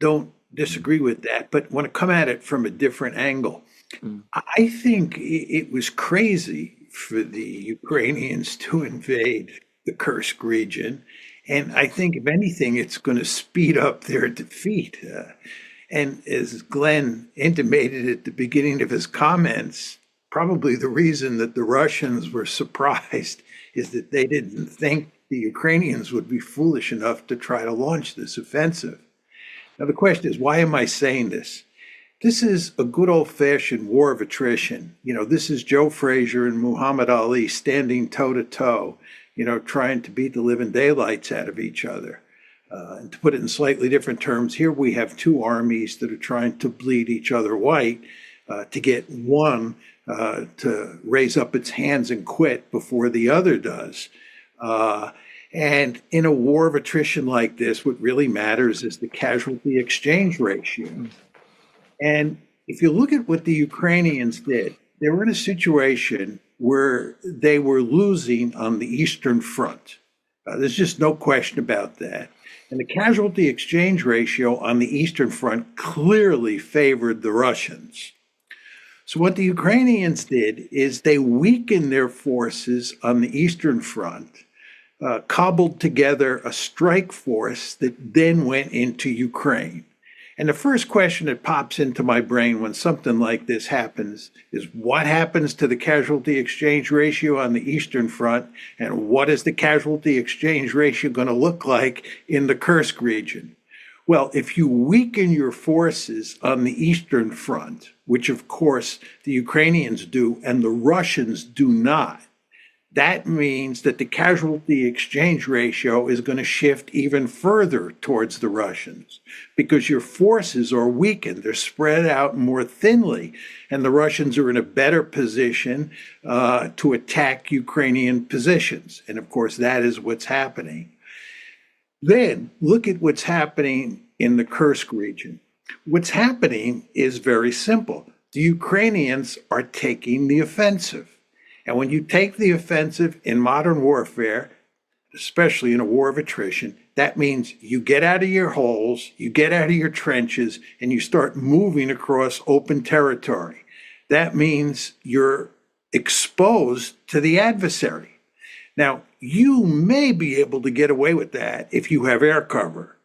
don't disagree with that, but want to come at it from a different angle. Mm. I think it was crazy for the Ukrainians to invade the Kursk region. And I think, if anything, it's going to speed up their defeat. And as Glenn intimated at the beginning of his comments, probably the reason that the Russians were surprised is that they didn't think the Ukrainians would be foolish enough to try to launch this offensive. Now, the question is, why am I saying this? This is a good old fashioned war of attrition. This is Joe Frazier and Muhammad Ali standing toe to toe, trying to beat the living daylights out of each other. And to put it in slightly different terms, here we have two armies that are trying to bleed each other white to get one to raise up its hands and quit before the other does. And in a war of attrition like this, what really matters is the casualty exchange ratio. And if you look at what the Ukrainians did, they were in a situation where they were losing on the Eastern Front. There's just no question about that. And the casualty exchange ratio on the Eastern Front clearly favored the Russians. So what the Ukrainians did is they weakened their forces on the Eastern Front, cobbled together a strike force that then went into Ukraine. And the first question that pops into my brain when something like this happens is, what happens to the casualty exchange ratio on the Eastern Front, and what is the casualty exchange ratio going to look like in the Kursk region? Well, if you weaken your forces on the Eastern Front, which of course the Ukrainians do and the Russians do not, that means that the casualty exchange ratio is going to shift even further towards the Russians because your forces are weakened. They're spread out more thinly, and the Russians are in a better position to attack Ukrainian positions. And of course, that is what's happening. Then look at what's happening in the Kursk region. What's happening is very simple. The Ukrainians are taking the offensive. And when you take the offensive in modern warfare, especially in a war of attrition, that means you get out of your holes, you get out of your trenches, and you start moving across open territory. That means you're exposed to the adversary. Now, you may be able to get away with that if you have air cover,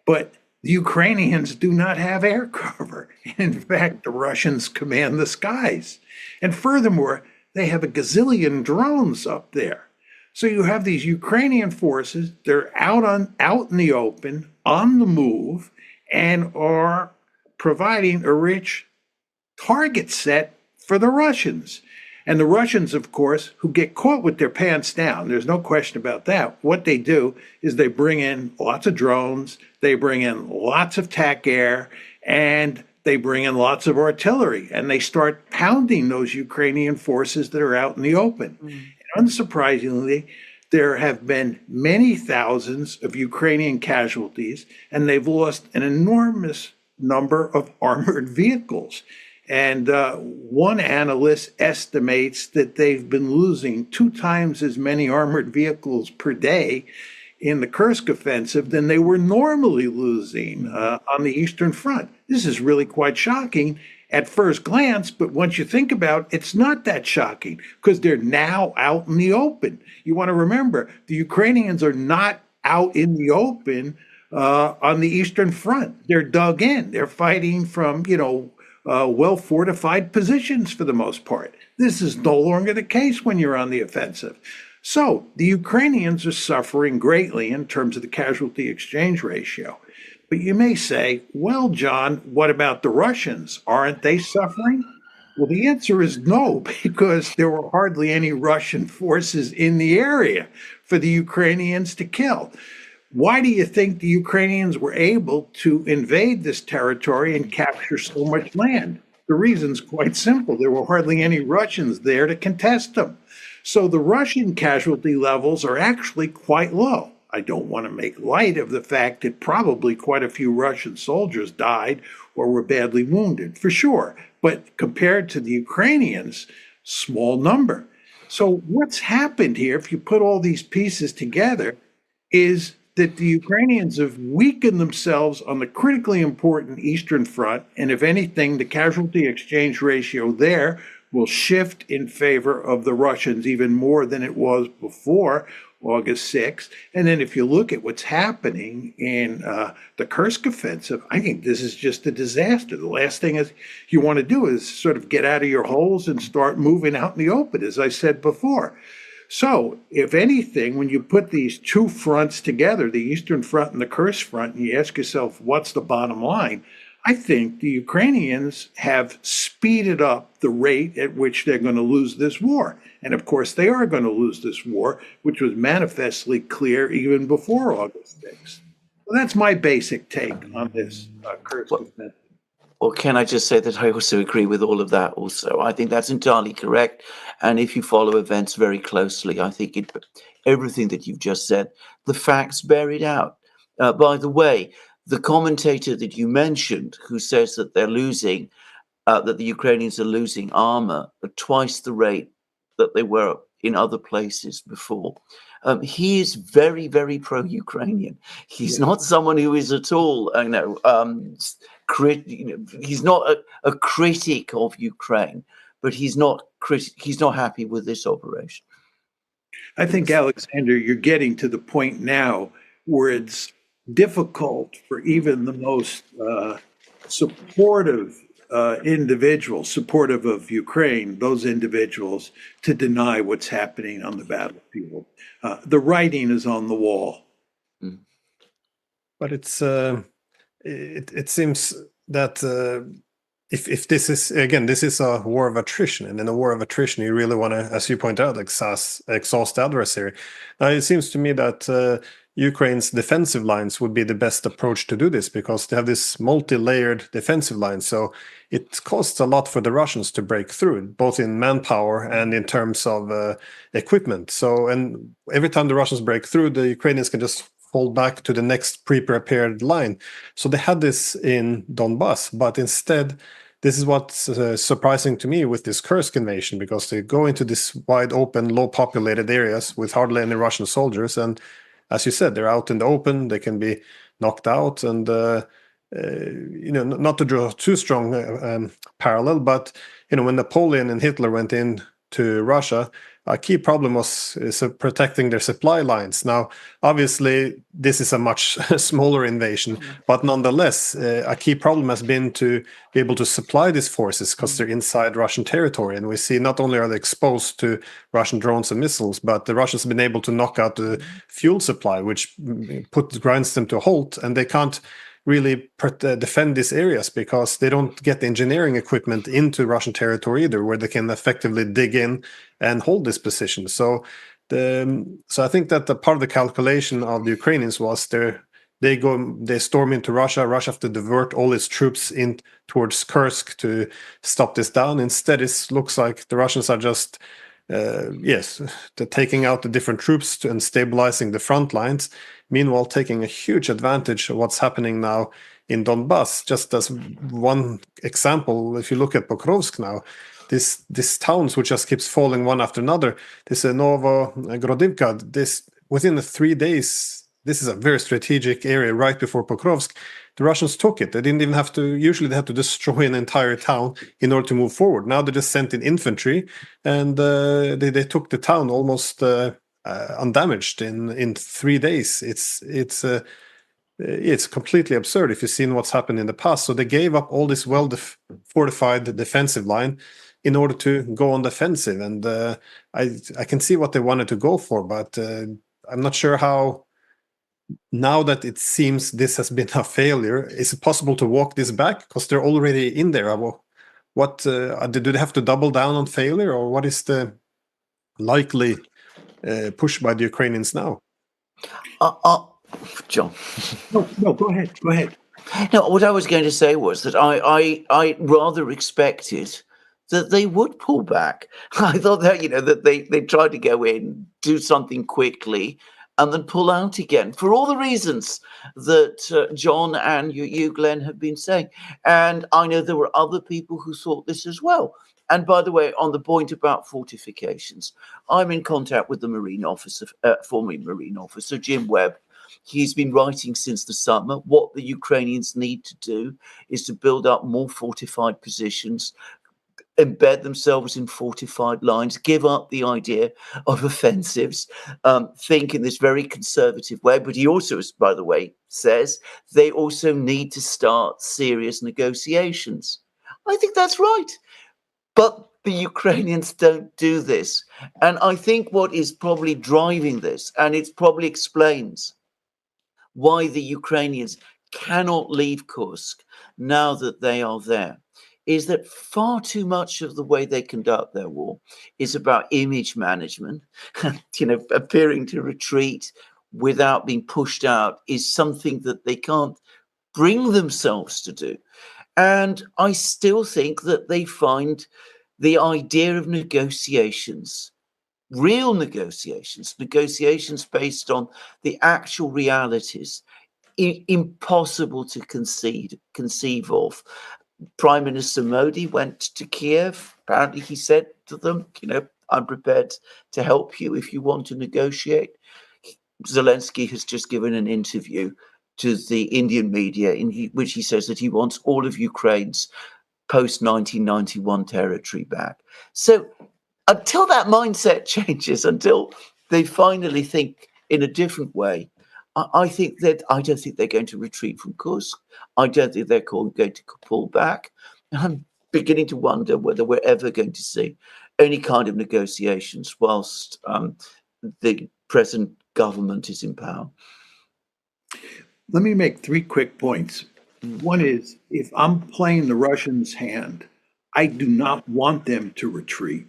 but the Ukrainians do not have air cover. In fact, the Russians command the skies. And furthermore, they have a gazillion drones up there. So you have these Ukrainian forces, they're out in the open, on the move, and are providing a rich target set for the Russians. And the Russians, of course, who get caught with their pants down, there's no question about that. What they do is they bring in lots of drones, they bring in lots of TAC air, and they bring in lots of artillery, and they start pounding those Ukrainian forces that are out in the open. And unsurprisingly, there have been many thousands of Ukrainian casualties, and they've lost an enormous number of armored vehicles. And one analyst estimates that they've been losing 2 times as many armored vehicles per day in the Kursk offensive than they were normally losing on the Eastern Front. This is really quite shocking at first glance, but once you think about it, it's not that shocking because they're now out in the open. You want to remember, the Ukrainians are not out in the open on the Eastern Front. They're dug in. They're fighting from, well-fortified positions for the most part. This is no longer the case when you're on the offensive. So the Ukrainians are suffering greatly in terms of the casualty exchange ratio. But you may say, well, John, what about the Russians? Aren't they suffering? Well, the answer is no, because there were hardly any Russian forces in the area for the Ukrainians to kill. Why do you think the Ukrainians were able to invade this territory and capture so much land? The reason's quite simple. There were hardly any Russians there to contest them. So the Russian casualty levels are actually quite low. I don't want to make light of the fact that probably quite a few Russian soldiers died or were badly wounded, for sure. But compared to the Ukrainians, small number. So what's happened here, if you put all these pieces together, is that the Ukrainians have weakened themselves on the critically important Eastern Front. And if anything, the casualty exchange ratio there will shift in favor of the Russians even more than it was before August 6th. And then if you look at what's happening in the Kursk offensive, I think this is just a disaster. The last thing is you want to do is sort of get out of your holes and start moving out in the open, as I said before. So, if anything, when you put these two fronts together, the Eastern Front and the Kursk Front, and you ask yourself, what's the bottom line? I think the Ukrainians have speeded up the rate at which they're going to lose this war. And of course, they are going to lose this war, which was manifestly clear even before August 6th. Well, that's my basic take on this Kursk offensive. Or can I just say that I also agree with all of that also? I think that's entirely correct. And if you follow events very closely, I think everything that you've just said, the facts bear it out. By the way, the commentator that you mentioned who says that they're losing, that the Ukrainians are losing armor at twice the rate that they were in other places before. He is very, very pro-Ukrainian. He's not someone who is at all, he's not a critic of Ukraine, but he's not happy with this operation. I think, Alexander, you're getting to the point now where it's difficult for even the most supportive individuals, supportive of Ukraine, those individuals, to deny what's happening on the battlefield. The writing is on the wall. But it seems that if this is, again, this is a war of attrition, and in a war of attrition, you really want to, as you point out, exhaust the adversary. Now, it seems to me that Ukraine's defensive lines would be the best approach to do this, because they have this multi-layered defensive line. So it costs a lot for the Russians to break through, both in manpower and in terms of equipment. So, and every time the Russians break through, the Ukrainians can just fall back to the next pre-prepared line. So they had this in Donbass, but instead, this is what's surprising to me with this Kursk invasion, because they go into this wide open, low populated areas with hardly any Russian soldiers. And as you said, they're out in the open, they can be knocked out. And, not to draw too strong parallel, but, when Napoleon and Hitler went in to Russia, a key problem was protecting their supply lines. Now, obviously, this is a much smaller invasion, but nonetheless, a key problem has been to be able to supply these forces because they're inside Russian territory. And we see not only are they exposed to Russian drones and missiles, but the Russians have been able to knock out the fuel supply, which grinds them to a halt, and they can't really defend these areas because they don't get the engineering equipment into Russian territory either, where they can effectively dig in and hold this position. So I think that the part of the calculation of the Ukrainians was they storm into Russia. Russia have to divert all its troops in towards Kursk to stop this down. Instead, it looks like the Russians are just they're taking out the different troops and stabilizing the front lines. Meanwhile, taking a huge advantage of what's happening now in Donbass. Just as one example, if you look at Pokrovsk now, this towns which just keeps falling one after another. This Novogrodivka, within the 3 days, this is a very strategic area right before Pokrovsk. The Russians took it. They didn't even have to, usually they had to destroy an entire town in order to move forward. Now they just sent in infantry, and they took the town almost undamaged in 3 days. It's completely absurd if you've seen what's happened in the past. So they gave up all this fortified defensive line in order to go on the offensive. And I can see what they wanted to go for, but I'm not sure how. Now that it seems this has been a failure, is it possible to walk this back? Because they're already in there. What do they have to double down on failure, or what is the likely push by the Ukrainians now? John. No, go ahead. Go ahead. No, what I was going to say was that I rather expected that they would pull back. I thought that, that they tried to go in, do something quickly, and then pull out again for all the reasons that John and you, Glenn, have been saying. And I know there were other people who thought this as well. And by the way, on the point about fortifications, I'm in contact with the Marine officer, former Marine officer, Jim Webb, He's been writing since the summer. What the Ukrainians need to do is to build up more fortified positions, embed themselves in fortified lines, give up the idea of offensives, think in this very conservative way. But he also, by the way, says they also need to start serious negotiations. I think that's right. But the Ukrainians don't do this. And I think what is probably driving this, and it probably explains why the Ukrainians cannot leave Kursk now that they are there, is that far too much of the way they conduct their war is about image management. Appearing to retreat without being pushed out is something that they can't bring themselves to do. And I still think that they find the idea of negotiations, real negotiations, negotiations based on the actual realities, impossible to conceive of. Prime Minister Modi went to Kiev. Apparently, he said to them, I'm prepared to help you if you want to negotiate. Zelensky has just given an interview to the Indian media in which he says that he wants all of Ukraine's post-1991 territory back. So until that mindset changes, until they finally think in a different way, I don't think they're going to retreat from Kursk. I don't think they're going to pull back. And I'm beginning to wonder whether we're ever going to see any kind of negotiations whilst the present government is in power. Let me make 3 quick points. One is, if I'm playing the Russians' hand, I do not want them to retreat.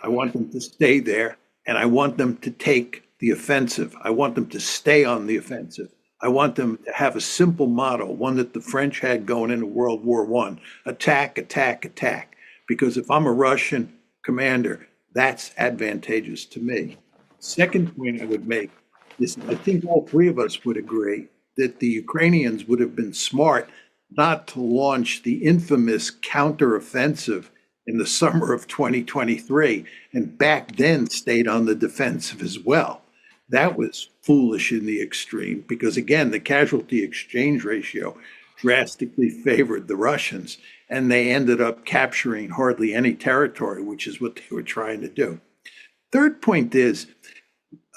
I want them to stay there, and I want them to take the offensive. I want them to stay on the offensive. I want them to have a simple motto, one that the French had going into World War I: attack, attack, attack. Because if I'm a Russian commander, that's advantageous to me. Second point I would make is, I think all 3 of us would agree that the Ukrainians would have been smart not to launch the infamous counteroffensive in the summer of 2023, and back then stayed on the defensive as well. That was foolish in the extreme, because again, the casualty exchange ratio drastically favored the Russians, and they ended up capturing hardly any territory, which is what they were trying to do. Third point is,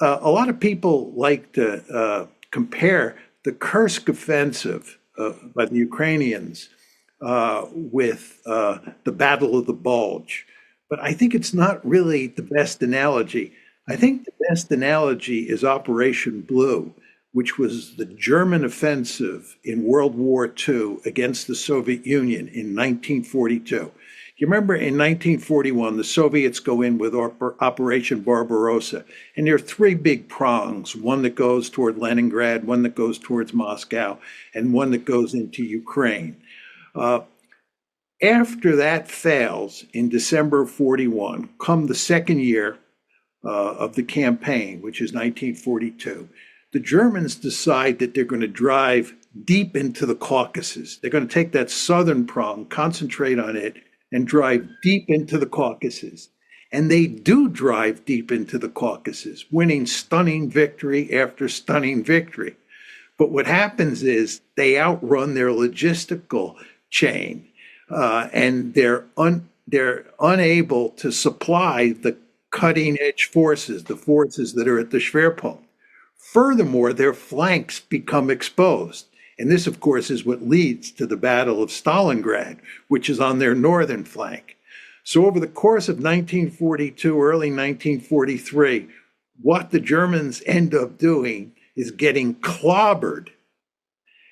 a lot of people like to compare the Kursk offensive by the Ukrainians with the Battle of the Bulge. But I think it's not really the best analogy. I think the best analogy is Operation Blue, which was the German offensive in World War II against the Soviet Union in 1942. You remember in 1941, the Soviets go in with Operation Barbarossa, and there are 3 big prongs, one that goes toward Leningrad, one that goes towards Moscow, and one that goes into Ukraine. After that fails in December of 41, come the second year of the campaign, which is 1942, the Germans decide that they're going to drive deep into the Caucasus. They're going to take that southern prong, concentrate on it, and drive deep into the Caucasus. And they do drive deep into the Caucasus, winning stunning victory after stunning victory. But what happens is they outrun their logistical chain, and they're unable to supply the cutting-edge forces, the forces that are at the Schwerpunkt. Furthermore, their flanks become exposed. And this, of course, is what leads to the Battle of Stalingrad, which is on their northern flank. So over the course of 1942, early 1943, what the Germans end up doing is getting clobbered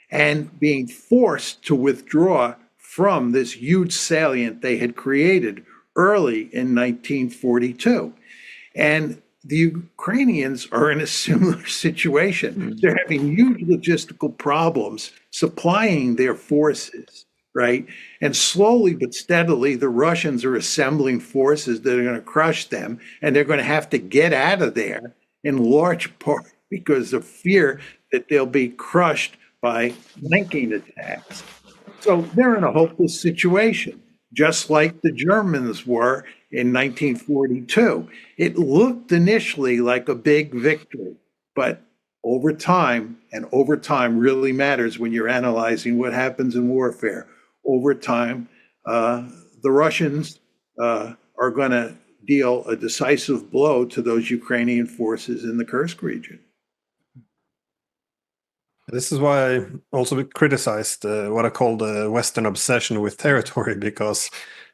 and being forced to withdraw from this huge salient they had created early in 1942. And the Ukrainians are in a similar situation. They're having huge logistical problems supplying their forces, right? And slowly but steadily, the Russians are assembling forces that are going to crush them, and they're going to have to get out of there in large part because of fear that they'll be crushed by flanking attacks. So they're in a hopeless situation, just like the Germans were in 1942. It looked initially like a big victory, but over time really matters when you're analyzing what happens in warfare. Over time, the Russians are going to deal a decisive blow to those Ukrainian forces in the Kursk region. This is why I also criticized what I call the Western obsession with territory, because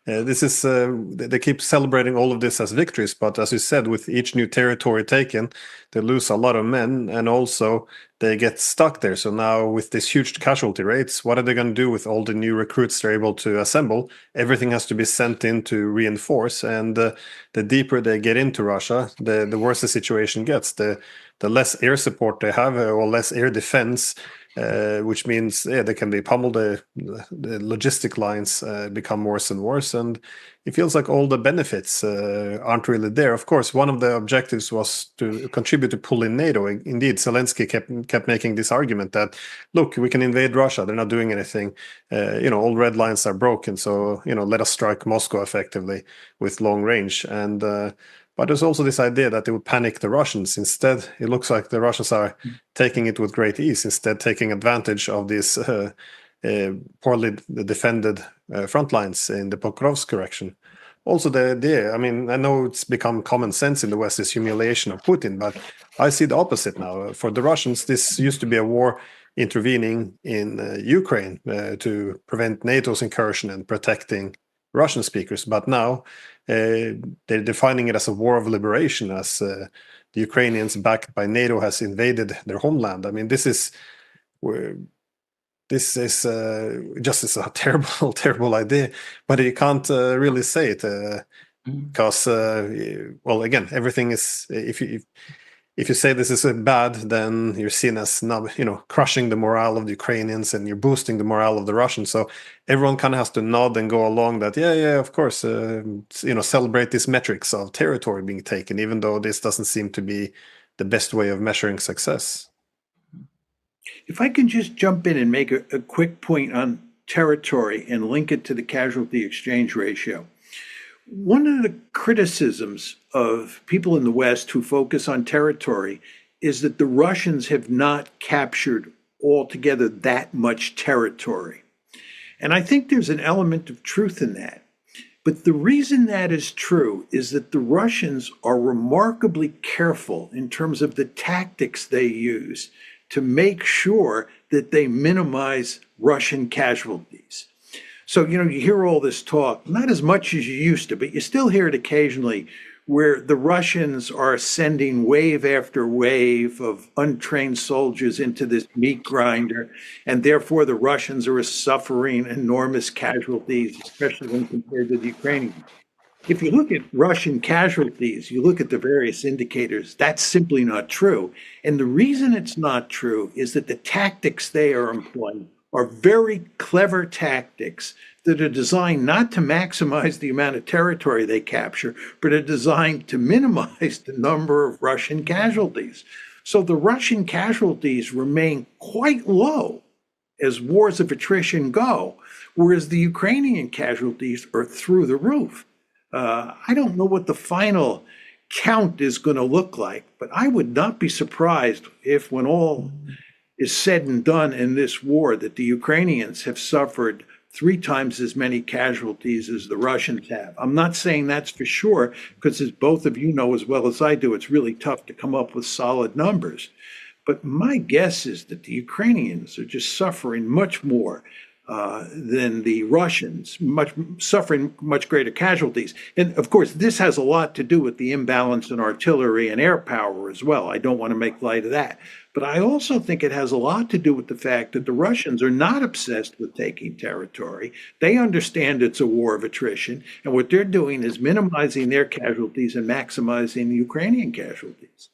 this is they keep celebrating all of this as victories, but as you said, with each new territory taken, they lose a lot of men, and also they get stuck there. So now with this huge casualty rates, what are they going to do with all the new recruits they're able to assemble? Everything has to be sent in to reinforce, and the deeper they get into Russia, the worse the situation gets. The less air support they have, or less air defense, which means they can be pummeled. The logistic lines become worse and worse, and it feels like all the benefits aren't really there. Of course, one of the objectives was to contribute to pull in NATO. Indeed, Zelensky kept making this argument that, look, we can invade Russia. They're not doing anything. All red lines are broken. So, let us strike Moscow effectively with long range. And but there's also this idea that they would panic the Russians. Instead, it looks like the Russians are taking it with great ease, instead taking advantage of these poorly defended front lines in the Pokrovsk direction. Also, the idea, I mean, I know it's become common sense in the West, this humiliation of Putin, but I see the opposite now. For the Russians, this used to be a war intervening in Ukraine to prevent NATO's incursion and protecting Russian speakers. But now they're defining it as a war of liberation, as the Ukrainians, backed by NATO, has invaded their homeland. I mean, this is just a terrible, terrible idea. But you can't really say it because, well, again, everything is if you say this is bad, then you're seen as crushing the morale of the Ukrainians, and you're boosting the morale of the Russians. So everyone kind of has to nod and go along that, yeah, of course, celebrate these metrics of territory being taken, even though this doesn't seem to be the best way of measuring success. If I can just jump in and make a quick point on territory and link it to the casualty exchange ratio. One of the criticisms of people in the West who focus on territory is that the Russians have not captured altogether that much territory. And I think there's an element of truth in that. But the reason that is true is that the Russians are remarkably careful in terms of the tactics they use to make sure that they minimize Russian casualties. So, you hear all this talk, not as much as you used to, but you still hear it occasionally, where the Russians are sending wave after wave of untrained soldiers into this meat grinder, and therefore the Russians are suffering enormous casualties, especially when compared to the Ukrainians. If you look at Russian casualties, you look at the various indicators, that's simply not true. And the reason it's not true is that the tactics they are employing are very clever tactics that are designed not to maximize the amount of territory they capture, but are designed to minimize the number of Russian casualties. So the Russian casualties remain quite low as wars of attrition go, whereas the Ukrainian casualties are through the roof. I don't know what the final count is going to look like, but I would not be surprised if, when all is said and done in this war, that the Ukrainians have suffered 3 times as many casualties as the Russians have. I'm not saying that's for sure, because as both of you know as well as I do, it's really tough to come up with solid numbers. But my guess is that the Ukrainians are just suffering much more than the Russians, suffering much greater casualties. And of course, this has a lot to do with the imbalance in artillery and air power as well. I don't want to make light of that. But I also think it has a lot to do with the fact that the Russians are not obsessed with taking territory. They understand it's a war of attrition, and what they're doing is minimizing their casualties and maximizing the Ukrainian casualties.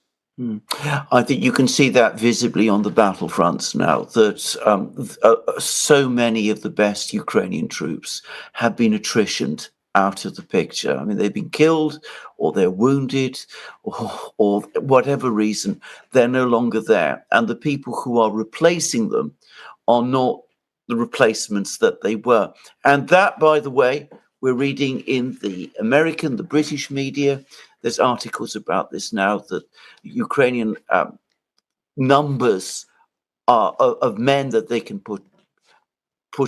I think you can see that visibly on the battlefronts now, that so many of the best Ukrainian troops have been attritioned out of the picture. I mean, they've been killed, or they're wounded, or whatever reason, they're no longer there. And the people who are replacing them are not the replacements that they were. And that, by the way, we're reading in the American, the British media. There's articles about this now, that Ukrainian numbers of men that they can put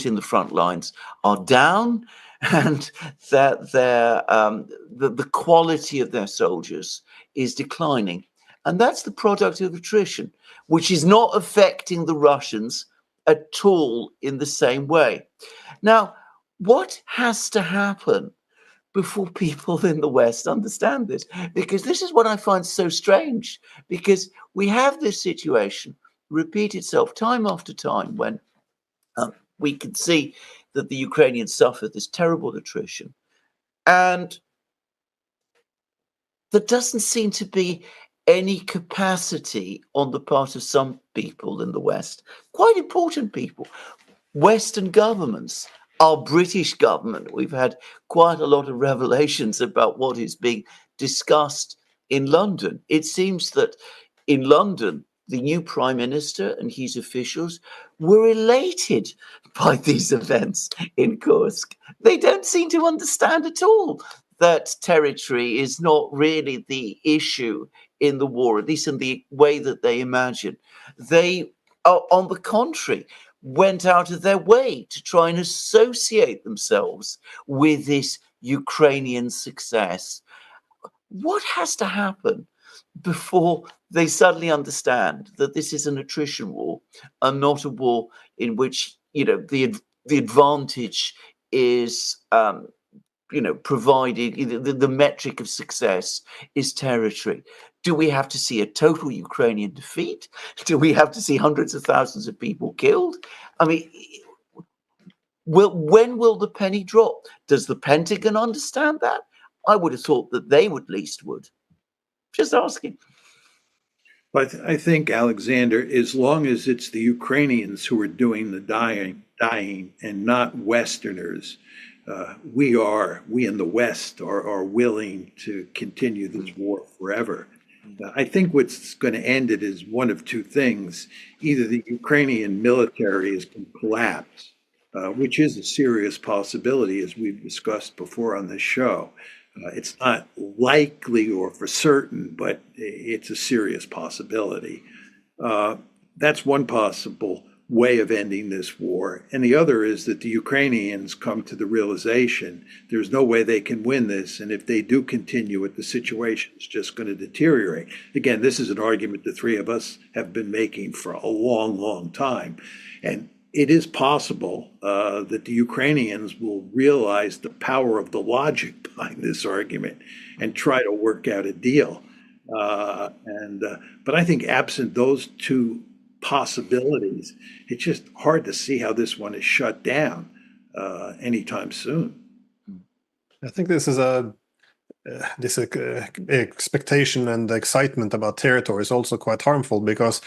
in the front lines are down, and that the quality of their soldiers is declining. And that's the product of attrition, which is not affecting the Russians at all in the same way. Now, what has to happen before people in the West understand this? Because this is what I find so strange, because we have this situation repeat itself time after time when we can see that the Ukrainians suffer this terrible attrition. And there doesn't seem to be any capacity on the part of some people in the West, quite important people, Western governments, our British government. We've had quite a lot of revelations about what is being discussed in London. It seems that in London, the new prime minister and his officials were elated by these events in Kursk. They don't seem to understand at all that territory is not really the issue in the war, at least in the way that they imagine. They are, on the contrary, went out of their way to try and associate themselves with this Ukrainian success. What has to happen before they suddenly understand that this is an attrition war and not a war in which, the advantage is provided, the metric of success is territory? Do we have to see a total Ukrainian defeat? Do we have to see hundreds of thousands of people killed? I mean, when will the penny drop? Does the Pentagon understand that? I would have thought that they would least would. Just asking. But I think, Alexander, as long as it's the Ukrainians who are doing the dying and not Westerners, we in the West are willing to continue this war forever. I think what's going to end it is one of two things. Either the Ukrainian military is going to collapse, which is a serious possibility, as we've discussed before on this show. It's not likely or for certain, but it's a serious possibility. That's one possible way of ending this war. And the other is that the Ukrainians come to the realization there's no way they can win this. And if they do continue it, the situation is just going to deteriorate. Again, this is an argument the three of us have been making for a long, long time. And it is possible that the Ukrainians will realize the power of the logic behind this argument and try to work out a deal. But I think absent those two possibilities, it's just hard to see how this one is shut down anytime soon. I think this expectation and excitement about territory is also quite harmful because,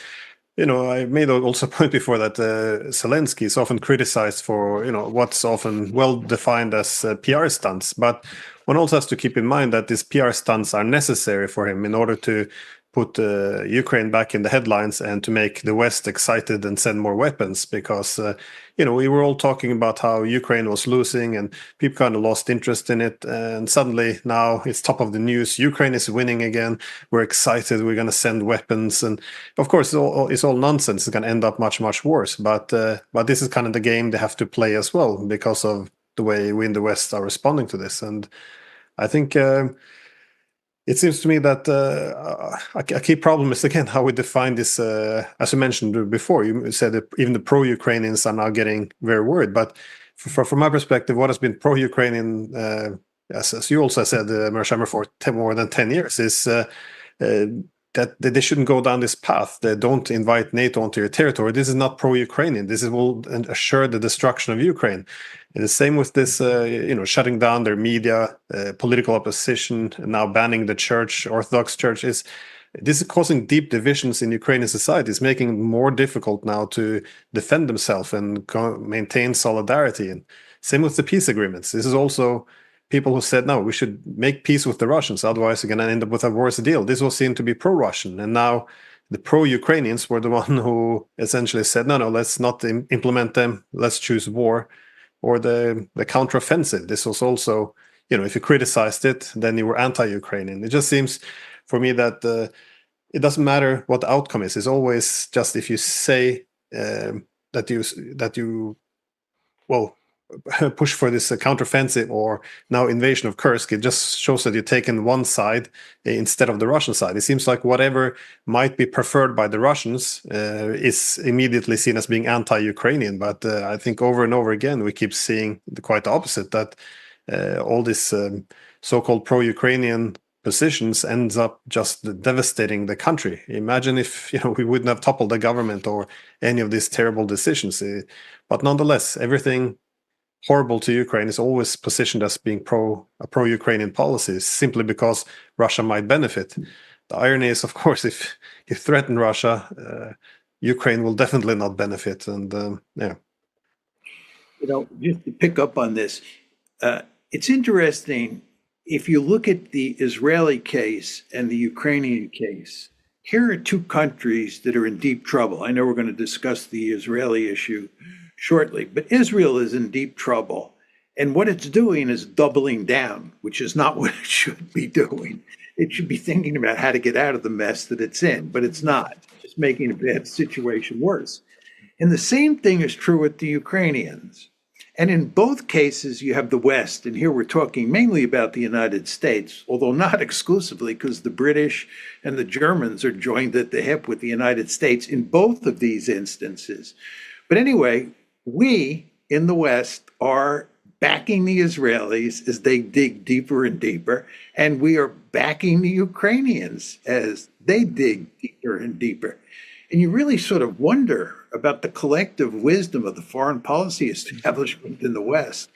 I made also a point before that Zelensky is often criticized for, what's often well defined as PR stunts. But one also has to keep in mind that these PR stunts are necessary for him in order to put Ukraine back in the headlines and to make the West excited and send more weapons because, we were all talking about how Ukraine was losing and people kind of lost interest in it. And suddenly now it's top of the news. Ukraine is winning again. We're excited. We're going to send weapons. And of course, it's all nonsense. It's going to end up much, much worse. But this is kind of the game they have to play as well because of the way we in the West are responding to this. And I think it seems to me that a key problem is, again, how we define this. As you mentioned before, you said that even the pro-Ukrainians are now getting very worried. But from my perspective, what has been pro-Ukrainian, as you also said, Mearsheimer, for more than 10 years, is that they shouldn't go down this path. They don't invite NATO onto your territory. This is not pro-Ukrainian. This will assure the destruction of Ukraine. And the same with this, shutting down their media, political opposition, and now banning the church, Orthodox Church. This is causing deep divisions in Ukrainian society. It's making it more difficult now to defend themselves and maintain solidarity. And same with the peace agreements. This is also people who said, no, we should make peace with the Russians, otherwise we're going to end up with a worse deal. This was seen to be pro-Russian. And now the pro-Ukrainians were the one who essentially said, no, let's not implement them. Let's choose war or the counteroffensive. This was also, if you criticized it, then you were anti-Ukrainian. It just seems for me that it doesn't matter what the outcome is. It's always just if you say that you well push for this counteroffensive or now invasion of Kursk, it just shows that you've taken one side instead of the Russian side. It seems like whatever might be preferred by the Russians is immediately seen as being anti-Ukrainian. But I think over and over again we keep seeing quite the opposite, that all this so-called pro-Ukrainian positions ends up just devastating the country. Imagine if we wouldn't have toppled the government or any of these terrible decisions. But nonetheless, everything horrible to Ukraine is always positioned as being a pro-Ukrainian policy, simply because Russia might benefit. The irony is, of course, if you threaten Russia, Ukraine will definitely not benefit. And yeah. Just to pick up on this, it's interesting. If you look at the Israeli case and the Ukrainian case, here are two countries that are in deep trouble. I know we're going to discuss the Israeli issue shortly, but Israel is in deep trouble. And what it's doing is doubling down, which is not what it should be doing. It should be thinking about how to get out of the mess that it's in, but it's not. It's just making a bad situation worse. And the same thing is true with the Ukrainians. And in both cases, you have the West, and here we're talking mainly about the United States, although not exclusively, because the British and the Germans are joined at the hip with the United States in both of these instances. But anyway, we in the West are backing the Israelis as they dig deeper and deeper, and we are backing the Ukrainians as they dig deeper and deeper. And you really sort of wonder about the collective wisdom of the foreign policy establishment in the West,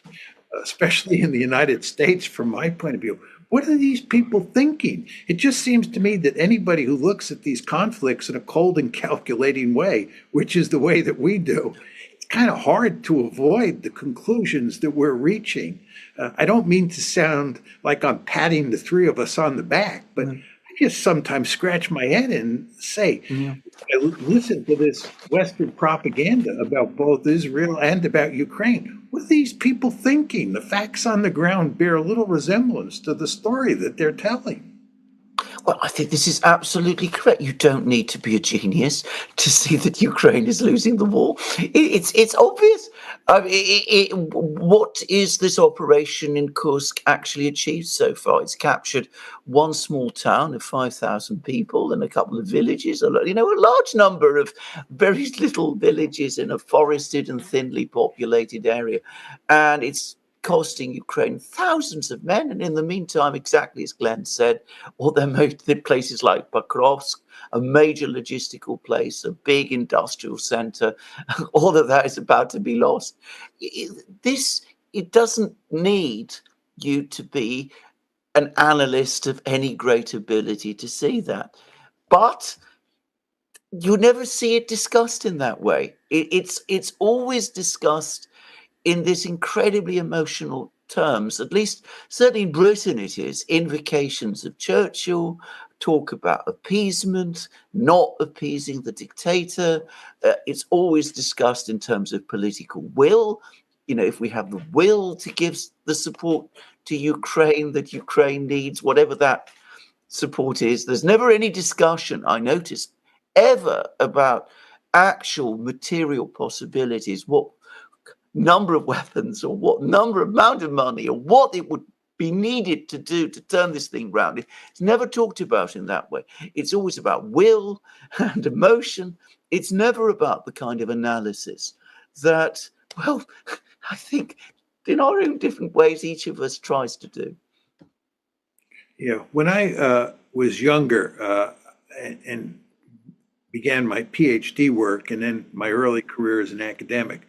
especially in the United States, from my point of view. What are these people thinking? It just seems to me that anybody who looks at these conflicts in a cold and calculating way, which is the way that we do, it's kind of hard to avoid the conclusions that we're reaching. I don't mean to sound like I'm patting the three of us on the back, but I just sometimes scratch my head and say, I listen to this Western propaganda about both Israel and about Ukraine. What are these people thinking? The facts on the ground bear little resemblance to the story that they're telling. Well, I think this is absolutely correct. You don't need to be a genius to see that Ukraine is losing the war. It's obvious. What is this operation in Kursk actually achieved so far? It's captured one small town of 5,000 people and a couple of villages. A large number of very little villages in a forested and thinly populated area, and it's costing Ukraine thousands of men. And in the meantime, exactly as Glenn said, all their places like Kursk, a major logistical place, a big industrial center, all of that is about to be lost. It doesn't need you to be an analyst of any great ability to see that. But you never see it discussed in that way. It's always discussed in this incredibly emotional terms. At least certainly in Britain it is. Invocations of Churchill, talk about appeasement, not appeasing the dictator. It's always discussed in terms of political will. If we have the will to give the support to Ukraine that Ukraine needs, whatever that support is, there's never any discussion, I noticed, ever about actual material possibilities, what number of weapons or what amount of money or what it would be needed to do to turn this thing round. It's never talked about in that way. It's always about will and emotion. It's never about the kind of analysis that, well, I think in our own different ways, each of us tries to do. Yeah, when I was younger and began my PhD work and then my early career as an academic,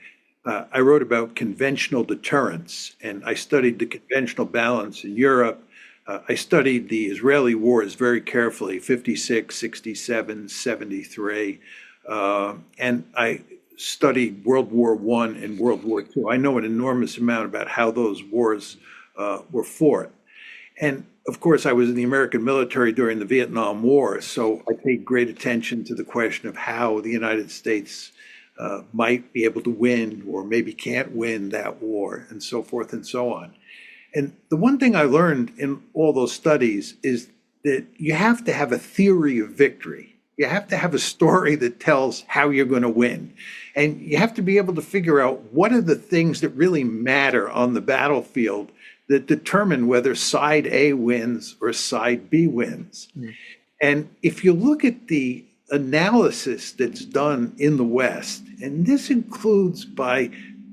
I wrote about conventional deterrence, and I studied the conventional balance in Europe. I studied the Israeli wars very carefully, 56, 67, 73, and I studied World War I and World War II. I know an enormous amount about how those wars were fought. And of course, I was in the American military during the Vietnam War, so I paid great attention to the question of how the United States might be able to win or maybe can't win that war, and so forth and so on. And the one thing I learned in all those studies is that you have to have a theory of victory. You have to have a story that tells how you're going to win. And you have to be able to figure out what are the things that really matter on the battlefield that determine whether side A wins or side B wins. And if you look at the analysis that's done in the West, and this includes by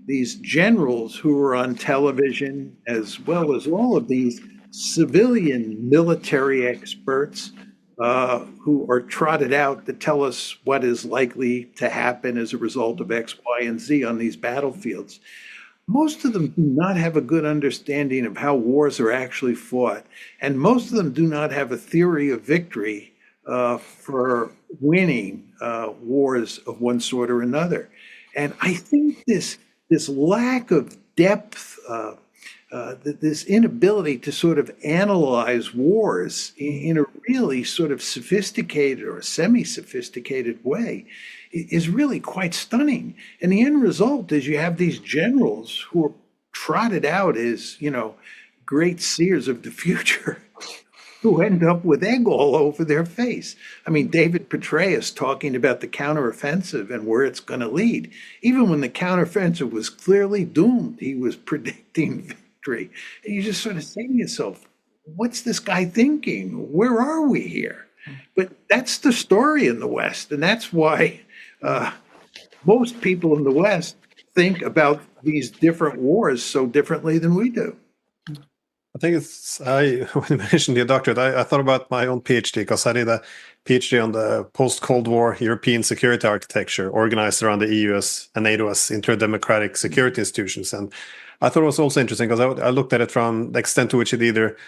these generals who are on television, as well as all of these civilian military experts who are trotted out to tell us what is likely to happen as a result of X, Y, and Z on these battlefields. Most of them do not have a good understanding of how wars are actually fought, and most of them do not have a theory of victory for winning wars of one sort or another. And I think this lack of depth, this inability to sort of analyze wars in a really sort of sophisticated or semi-sophisticated way is really quite stunning. And the end result is you have these generals who are trotted out as, great seers of the future who end up with egg all over their face. I mean, David Petraeus talking about the counteroffensive and where it's going to lead. Even when the counteroffensive was clearly doomed, he was predicting victory. And you just sort of say to yourself, what's this guy thinking? Where are we here? But that's the story in the West. And that's why most people in the West think about these different wars so differently than we do. I think when you mentioned your doctorate, I thought about my own PhD because I did a PhD on the post-Cold War European security architecture organized around the EU and NATO as inter-democratic security institutions. And I thought it was also interesting because I looked at it from the extent to which it either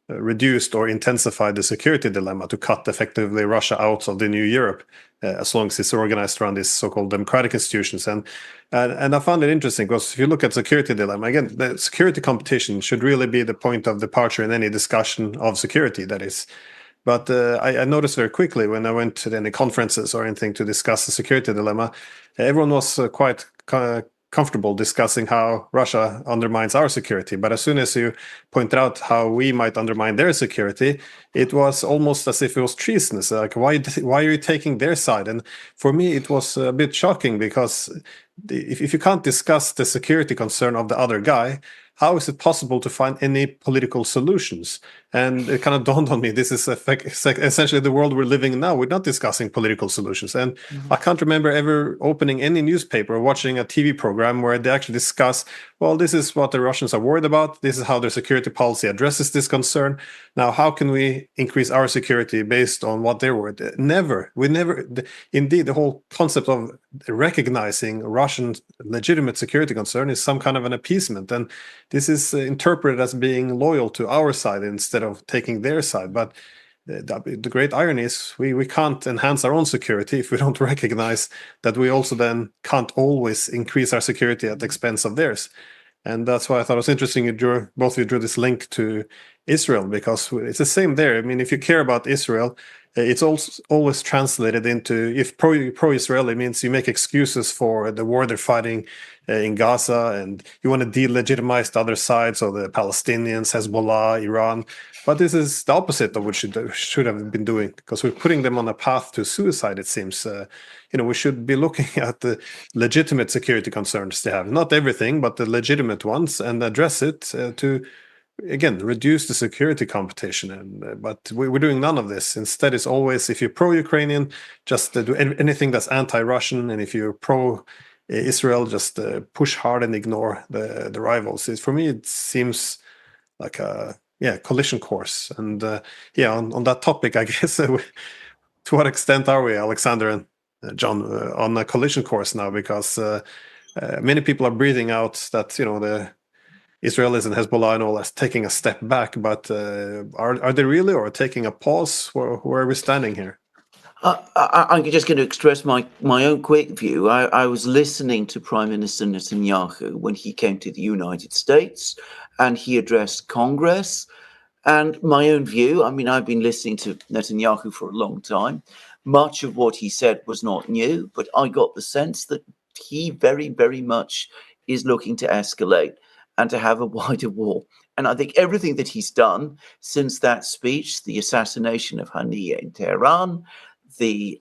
reduced or intensified the security dilemma to cut effectively Russia out of the new Europe, as long as it's organized around these so-called democratic institutions. And I found it interesting because if you look at security dilemma, again, the security competition should really be the point of departure in any discussion of security, that is. But I noticed very quickly when I went to any conferences or anything to discuss the security dilemma, everyone was quite comfortable discussing how Russia undermines our security. But as soon as you pointed out how we might undermine their security, it was almost as if it was treasonous. Like, why are you taking their side? And for me, it was a bit shocking because if you can't discuss the security concern of the other guy, how is it possible to find any political solutions? And it kind of dawned on me, this is essentially the world we're living in now. We're not discussing political solutions. And I can't remember ever opening any newspaper or watching a TV program where they actually discuss, well, this is what the Russians are worried about. This is how their security policy addresses this concern. Now, how can we increase our security based on what they're worried? Never. Indeed, the whole concept of recognizing Russian legitimate security concern is some kind of an appeasement. And this is interpreted as being loyal to our side instead of taking their side. But the great irony is we can't enhance our own security if we don't recognize that we also then can't always increase our security at the expense of theirs. And that's why I thought it was interesting both of you drew this link to Israel, because it's the same there. I mean, if you care about Israel, it's also always translated into, if pro-Israeli means you make excuses for the war they're fighting in Gaza, and you want to delegitimize the other side, so the Palestinians, Hezbollah, Iran. But this is the opposite of what we should have been doing, because we're putting them on a path to suicide, it seems. We should be looking at the legitimate security concerns they have. Not everything, but the legitimate ones, and address it to, again, reduce the security competition. But we're doing none of this. Instead, it's always, if you're pro-Ukrainian, just do anything that's anti-Russian, and if you're pro-Israel, just push hard and ignore the rivals. For me, it seems like a collision course. And on that topic, I guess, to what extent are we, Alexander and John, on a collision course now? Because many people are breathing out that the Israelis and Hezbollah and all are taking a step back, but are they really, or taking a pause? Where are we standing here? I'm just going to express my own quick view. I was listening to Prime Minister Netanyahu when he came to the United States, and he addressed Congress. And my own view, I mean, I've been listening to Netanyahu for a long time. Much of what he said was not new, but I got the sense that he very, very much is looking to escalate and to have a wider war And I think everything that he's done since that speech, the assassination of Haniyeh in Tehran, the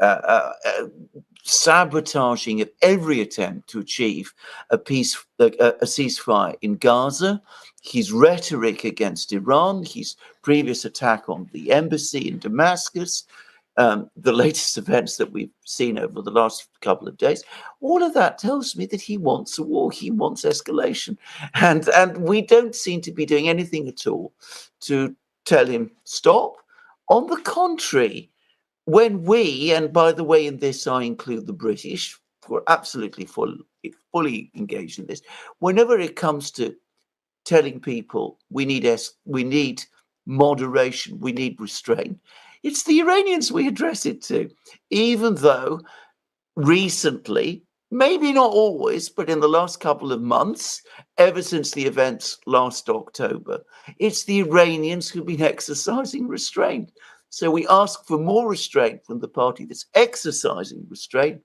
sabotaging of every attempt to achieve a ceasefire in Gaza, his rhetoric against Iran, his previous attack on the embassy in Damascus, the latest events that we've seen over the last couple of days, all of that tells me that he wants a war, he wants escalation. And we don't seem to be doing anything at all to tell him stop. On the contrary, when we, and by the way, in this I include the British, who are absolutely fully engaged in this, whenever it comes to telling people we need moderation, we need restraint, it's the Iranians we address it to, even though recently, maybe not always, but in the last couple of months, ever since the events last October, it's the Iranians who've been exercising restraint. So we ask for more restraint from the party that's exercising restraint,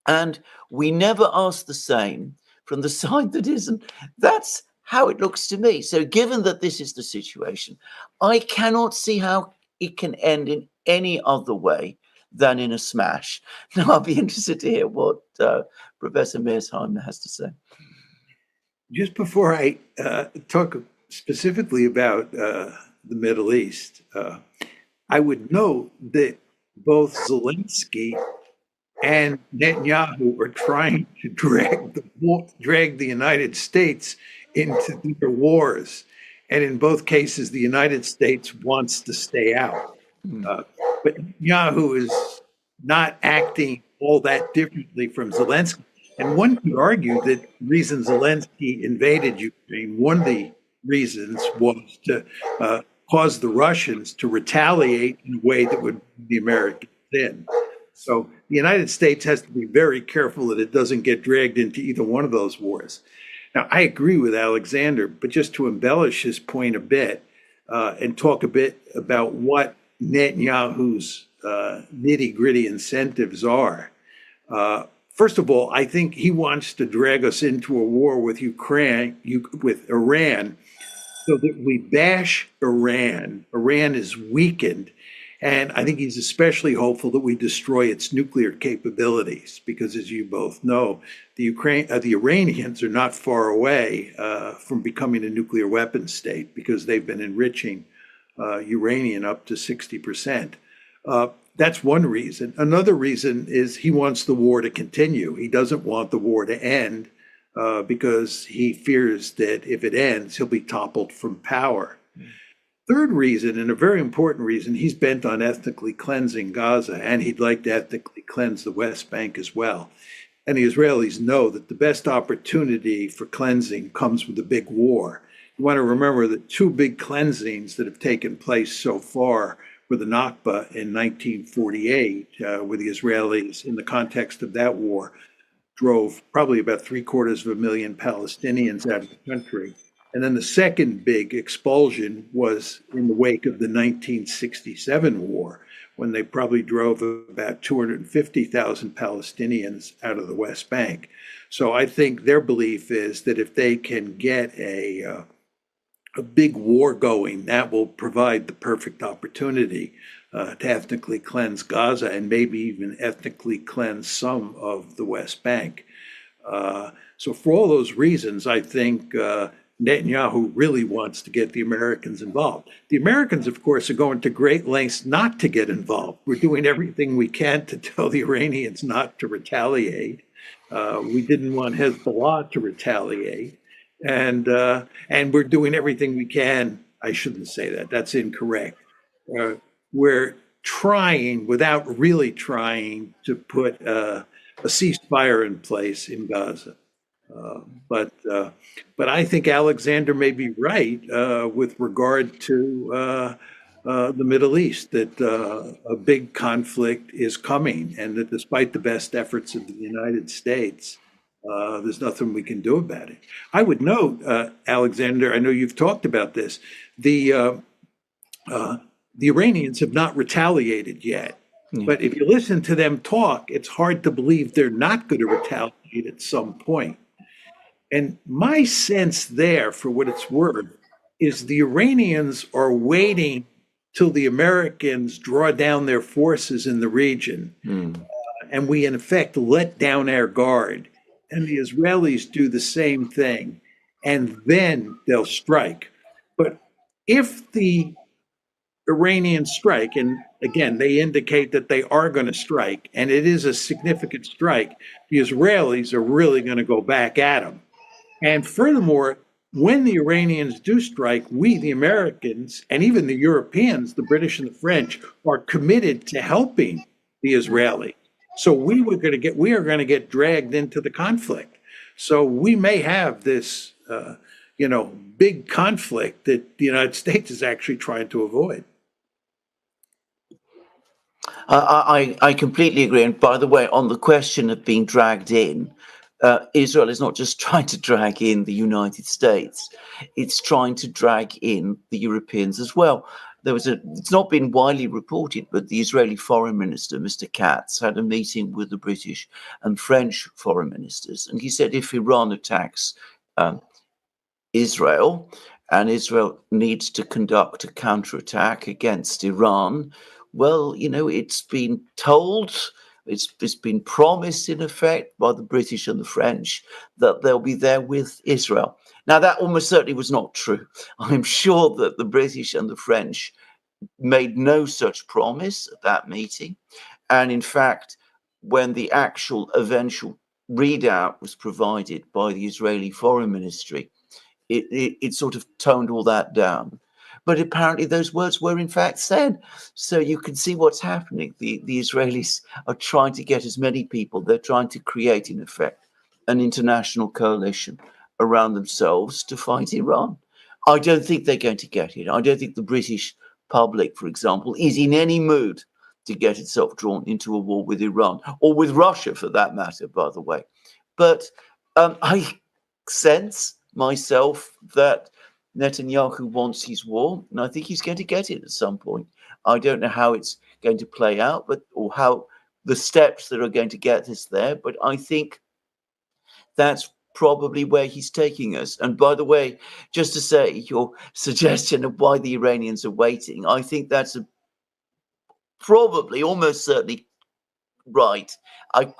and we never ask the same from the side that isn't. That's how it looks to me. So given that this is the situation, I cannot see how it can end in any other way than in a smash. Now, I'll be interested to hear what Professor Mearsheimer has to say. Just before I talk specifically about the Middle East, I would note that both Zelensky and Netanyahu are trying to drag the United States into their wars. And in both cases, the United States wants to stay out. But Netanyahu is not acting all that differently from Zelensky. And one could argue that the reason Zelensky invaded Ukraine, one of the reasons was to cause the Russians to retaliate in a way that would bring the Americans in. So the United States has to be very careful that it doesn't get dragged into either one of those wars. Now, I agree with Alexander, but just to embellish his point a bit and talk a bit about what Netanyahu's nitty-gritty incentives are. First of all, I think he wants to drag us into a war with Iran, so that we bash Iran. Iran is weakened, and I think he's especially hopeful that we destroy its nuclear capabilities, because, as you both know, the Iranians are not far away from becoming a nuclear weapons state, because they've been enriching uranium up to 60%. That's one reason. Another reason is he wants the war to continue. He doesn't want the war to end because he fears that if it ends, he'll be toppled from power. Third reason, and a very important reason, he's bent on ethnically cleansing Gaza, and he'd like to ethnically cleanse the West Bank as well. And the Israelis know that the best opportunity for cleansing comes with a big war. You want to remember that two big cleansings that have taken place so far were the Nakba in 1948, where the Israelis, in the context of that war, drove probably about 750,000 Palestinians out of the country. And then the second big expulsion was in the wake of the 1967 war, when they probably drove about 250,000 Palestinians out of the West Bank. So I think their belief is that if they can get a big war going, that will provide the perfect opportunity to ethnically cleanse Gaza and maybe even ethnically cleanse some of the West Bank. So for all those reasons, I think Netanyahu really wants to get the Americans involved. The Americans, of course, are going to great lengths not to get involved. We're doing everything we can to tell the Iranians not to retaliate. We didn't want Hezbollah to retaliate. And we're doing everything we can. I shouldn't say that. That's incorrect. We're trying, without really trying, to put a ceasefire in place in Gaza. But I think Alexander may be right with regard to the Middle East, that a big conflict is coming, and that despite the best efforts of the United States, there's nothing we can do about it. I would note, Alexander, I know you've talked about this, the Iranians have not retaliated yet. But if you listen to them talk, it's hard to believe they're not going to retaliate at some point. And my sense there, for what it's worth, is the Iranians are waiting till the Americans draw down their forces in the region, and we in effect let down our guard, and the Israelis do the same thing, and then they'll strike. But if the Iranians strike, and again, they indicate that they are going to strike, and it is a significant strike, the Israelis are really going to go back at them. And furthermore, when the Iranians do strike, we, the Americans, and even the Europeans, the British and the French, are committed to helping the Israeli. So we are going to get dragged into the conflict. So we may have this, big conflict that the United States is actually trying to avoid. I completely agree. And by the way, on the question of being dragged in, Israel is not just trying to drag in the United States, it's trying to drag in the Europeans as well. It's not been widely reported, but the Israeli foreign minister, Mr. Katz, had a meeting with the British and French foreign ministers. And he said if Iran attacks Israel, and Israel needs to conduct a counterattack against Iran, well, it's been told, it's been promised in effect by the British and the French that they'll be there with Israel. Now, that almost certainly was not true. I'm sure that the British and the French made no such promise at that meeting. And in fact, when the actual eventual readout was provided by the Israeli Foreign Ministry, it sort of toned all that down. But apparently those words were in fact said. So you can see what's happening. The Israelis are trying to get as many people. They're trying to create, in effect, an international coalition around themselves to fight Iran. I don't think they're going to get it. I don't think the British public, for example, is in any mood to get itself drawn into a war with Iran, or with Russia for that matter, by the way. But I sense myself that Netanyahu wants his war, and I think he's going to get it at some point. I don't know how it's going to play out, or how the steps that are going to get us there, but I think that's probably where he's taking us. And by the way, just to say, your suggestion of why the Iranians are waiting, I think that's probably almost certainly right. I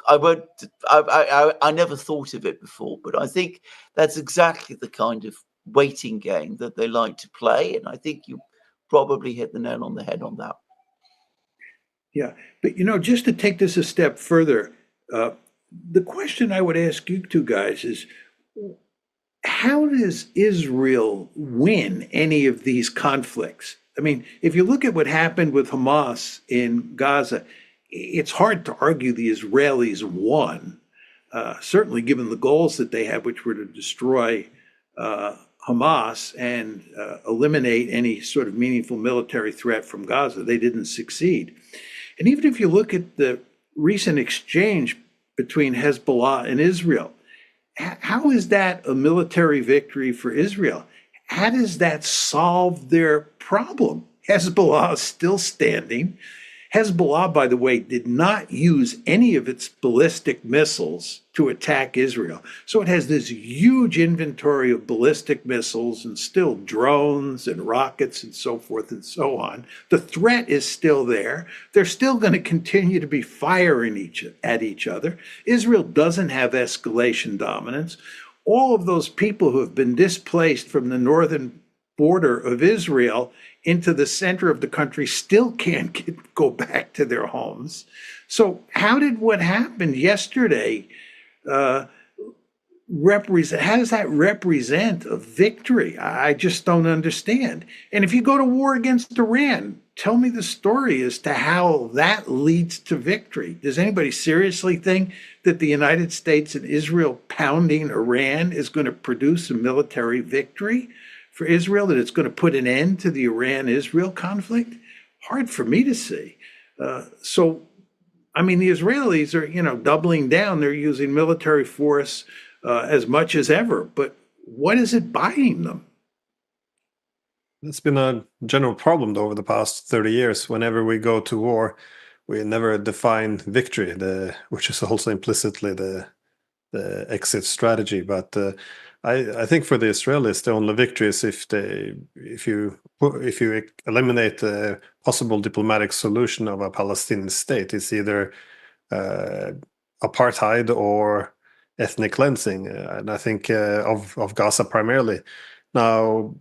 never thought of it before, but I think that's exactly the kind of waiting game that they like to play, and I think you probably hit the nail on the head on that. Yeah, but just to take this a step further, the question I would ask you two guys is, how does Israel win any of these conflicts? I mean, if you look at what happened with Hamas in Gaza, it's hard to argue the Israelis won, certainly given the goals that they had, which were to destroy Hamas and eliminate any sort of meaningful military threat from Gaza. They didn't succeed. And even if you look at the recent exchange between Hezbollah and Israel, how is that a military victory for Israel? How does that solve their problem? Hezbollah is still standing. Hezbollah, by the way, did not use any of its ballistic missiles to attack Israel. So it has this huge inventory of ballistic missiles and still drones and rockets and so forth and so on. The threat is still there. They're still going to continue to be firing at each other. Israel doesn't have escalation dominance. All of those people who have been displaced from the northern border of Israel into the center of the country still can't go back to their homes. So how did what happened yesterday represent? How does that represent a victory? I just don't understand. And if you go to war against Iran, tell me the story as to how that leads to victory. Does anybody seriously think that the United States and Israel pounding Iran is going to produce a military victory for Israel, that it's going to put an end to the Iran-Israel conflict? Hard for me to see. So, I mean, the Israelis are, doubling down. They're using military force as much as ever. But what is it buying them? It's been a general problem over the past 30 years. Whenever we go to war, we never define victory, which is also implicitly the exit strategy. But I think for the Israelis, the only victory is if you eliminate the possible diplomatic solution of a Palestinian state. It's either apartheid or ethnic cleansing, and I think of Gaza primarily. Now,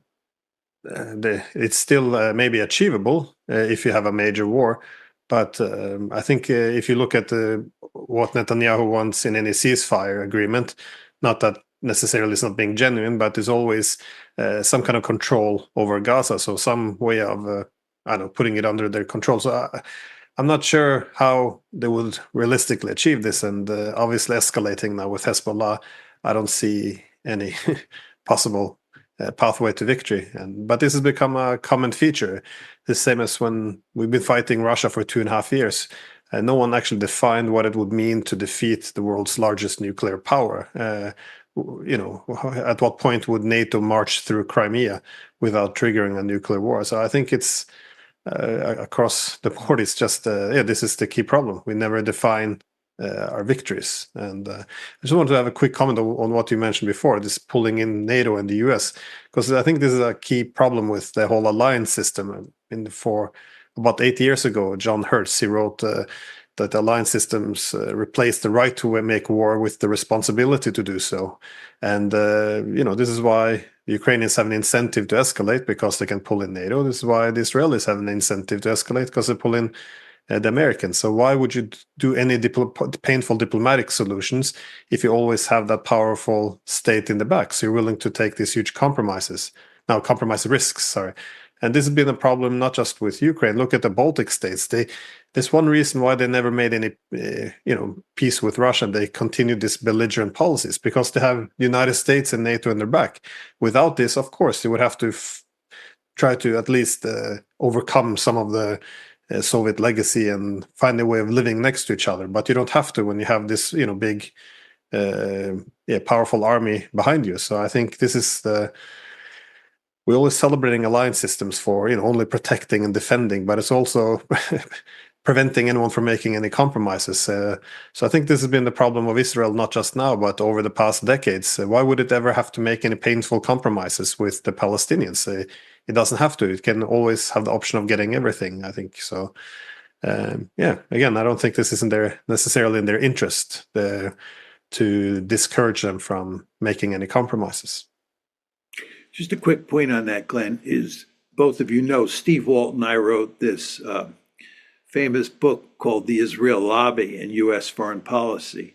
it's still maybe achievable if you have a major war, but I think if you look at what Netanyahu wants in any ceasefire agreement, not that necessarily it's not being genuine, but there's always some kind of control over Gaza, so some way of I don't know, putting it under their control. So I'm not sure how they would realistically achieve this, and obviously escalating now with Hezbollah, I don't see any possible pathway to victory. But this has become a common feature, the same as when we've been fighting Russia for 2.5 years. No one actually defined what it would mean to defeat the world's largest nuclear power. At what point would NATO march through Crimea without triggering a nuclear war? So I think it's across the board. It's just this is the key problem. We never define our victories. And I just want to have a quick comment on what you mentioned before, this pulling in NATO and the US, because I think this is a key problem with the whole alliance system. For about 8 years ago, John Hertz, he wrote that alliance systems replace the right to make war with the responsibility to do so. And, this is why the Ukrainians have an incentive to escalate, because they can pull in NATO. This is why the Israelis have an incentive to escalate, because they pull in the Americans. So why would you do any painful diplomatic solutions if you always have that powerful state in the back? So you're willing to take these huge compromise risks, sorry. And this has been a problem not just with Ukraine. Look at the Baltic states. There's one reason why they never made any peace with Russia. They continued this belligerent policies, because they have the United States and NATO in their back. Without this, of course, they would have to try to at least overcome some of the Soviet legacy and find a way of living next to each other. But you don't have to when you have this big powerful army behind you. So I think this is we're always celebrating alliance systems for only protecting and defending, but it's also preventing anyone from making any compromises. So I think this has been the problem of Israel, not just now, but over the past decades. Why would it ever have to make any painful compromises with the Palestinians? It doesn't have to. It can always have the option of getting everything, I think. So, again, I don't think this is necessarily in their interest to discourage them from making any compromises. Just a quick point on that, Glenn, is both of you know Steve Walt and I wrote this famous book called The Israel Lobby and U.S. Foreign Policy.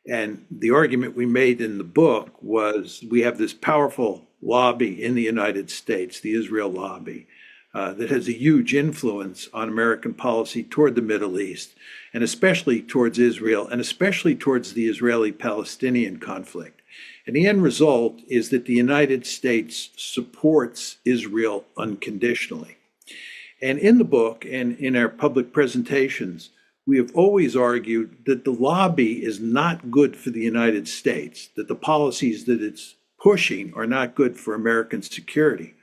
And the argument we made in the book was we have this powerful lobby in the United States, the Israel lobby, that has a huge influence on American policy toward the Middle East, and especially towards Israel, and especially towards the Israeli-Palestinian conflict. And the end result is that the United States supports Israel unconditionally. And in the book and in our public presentations, we have always argued that the lobby is not good for the United States, that the policies that it's pushing are not good for American security.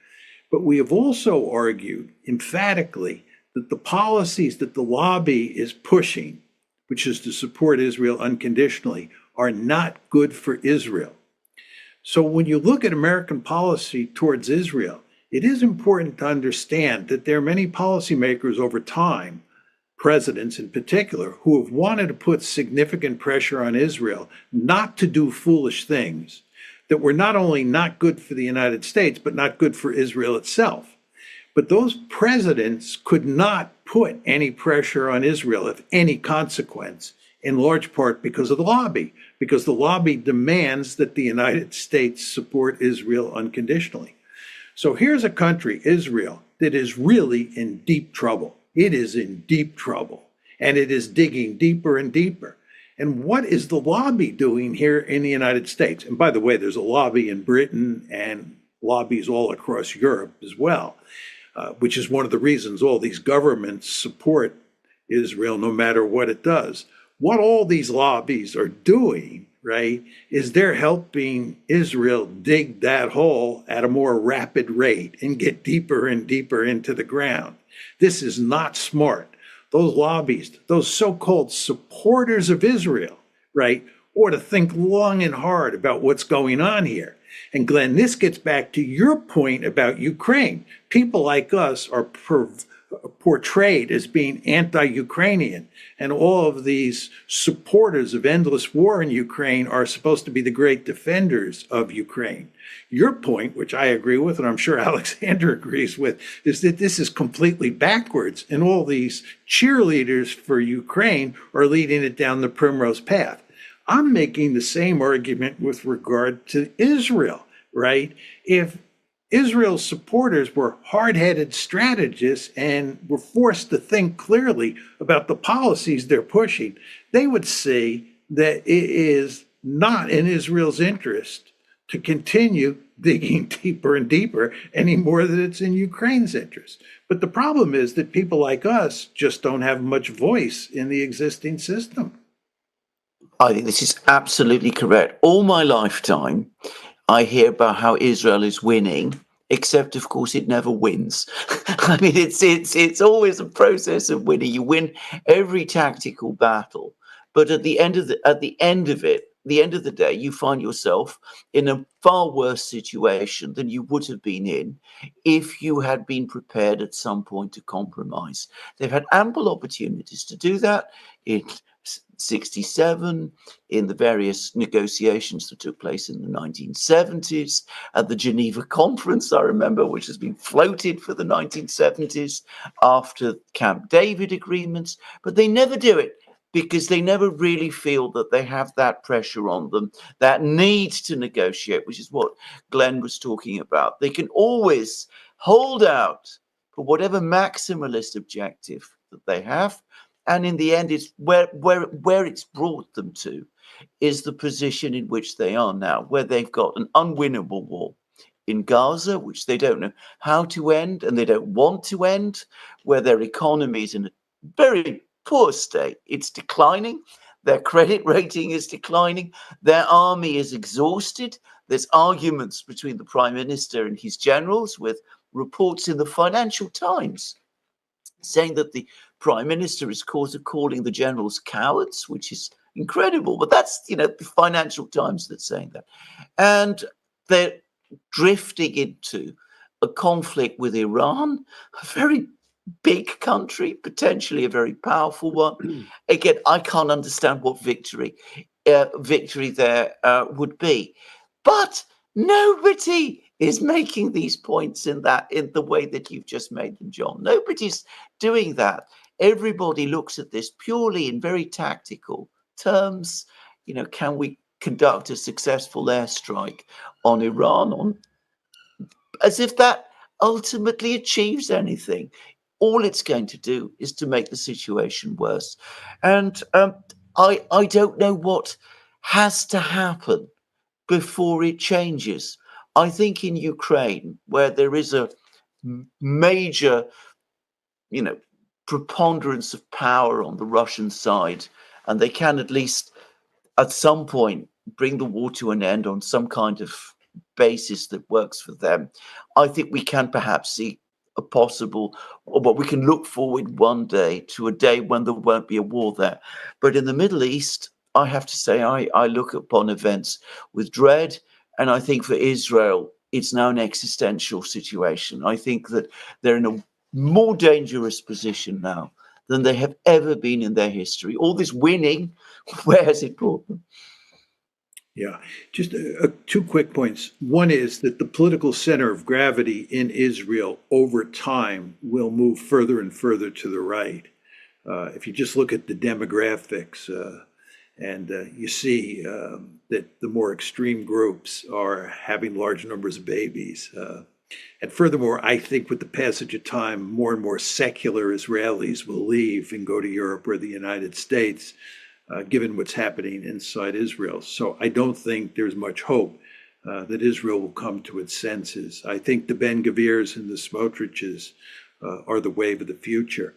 But we have also argued emphatically that the policies that the lobby is pushing, which is to support Israel unconditionally, are not good for Israel. So when you look at American policy towards Israel, it is important to understand that there are many policymakers over time, presidents in particular, who have wanted to put significant pressure on Israel not to do foolish things that were not only not good for the United States, but not good for Israel itself. But those presidents could not put any pressure on Israel of any consequence, in large part because of the lobby, because the lobby demands that the United States support Israel unconditionally. So here's a country, Israel, that is really in deep trouble. It is in deep trouble, and it is digging deeper and deeper. And what is the lobby doing here in the United States? And by the way, there's a lobby in Britain and lobbies all across Europe as well, which is one of the reasons all these governments support Israel no matter what it does. What all these lobbies are doing, right, is they're helping Israel dig that hole at a more rapid rate and get deeper and deeper into the ground. This is not smart. Those lobbies, those so-called supporters of Israel, right, ought to think long and hard about what's going on here. And Glenn, this gets back to your point about Ukraine. People like us are portrayed as being anti-Ukrainian, and all of these supporters of endless war in Ukraine are supposed to be the great defenders of Ukraine. Your point, which I agree with, and I'm sure Alexander agrees with, is that this is completely backwards, and all these cheerleaders for Ukraine are leading it down the primrose path. I'm making the same argument with regard to Israel, right? If Israel's supporters were hard-headed strategists and were forced to think clearly about the policies they're pushing, they would see that it is not in Israel's interest to continue digging deeper and deeper any more than it's in Ukraine's interest. But the problem is that people like us just don't have much voice in the existing system. I think this is absolutely correct. All my lifetime, I hear about how Israel is winning, except of course it never wins. I mean, it's always a process of winning. You win every tactical battle, but at the end of the day, you find yourself in a far worse situation than you would have been in if you had been prepared at some point to compromise. They've had ample opportunities to do that in 67, in the various negotiations that took place in the 1970s, at the Geneva Conference, I remember, which has been floated for the 1970s after Camp David agreements, but they never do it because they never really feel that they have that pressure on them, that need to negotiate, which is what Glenn was talking about. They can always hold out for whatever maximalist objective that they have. And in the end, it's where it's brought them to is the position in which they are now, where they've got an unwinnable war in Gaza, which they don't know how to end and they don't want to end, where their economy is in a very poor state. It's declining. Their credit rating is declining. Their army is exhausted. There's arguments between the prime minister and his generals, with reports in the Financial Times saying that the prime minister is calling the generals cowards, which is incredible. But that's, the Financial Times that's saying that. And they're drifting into a conflict with Iran, a very big country, potentially a very powerful one. Again, I can't understand what victory there would be. But nobody is making these points in the way that you've just made them, John. Nobody's doing that. Everybody looks at this purely in very tactical terms. Can we conduct a successful airstrike on Iran, as if that ultimately achieves anything? All it's going to do is to make the situation worse. And I don't know what has to happen before it changes. I think in Ukraine, where there is a major, preponderance of power on the Russian side, and they can at least at some point bring the war to an end on some kind of basis that works for them, I think we can perhaps see a possible, or what we can look forward one day to a day when there won't be a war there. But in the Middle East, I have to say, I look upon events with dread. And I think for Israel, it's now an existential situation. I think that they're in a more dangerous position now than they have ever been in their history. All this winning, where has it brought them? Yeah, just two quick points. One is that the political center of gravity in Israel over time will move further and further to the right. If you just look at the demographics, and you see that the more extreme groups are having large numbers of babies. And furthermore, I think with the passage of time, more and more secular Israelis will leave and go to Europe or the United States, given what's happening inside Israel. So I don't think there's much hope that Israel will come to its senses. I think the Ben Gavirs and the Smotriches are the wave of the future.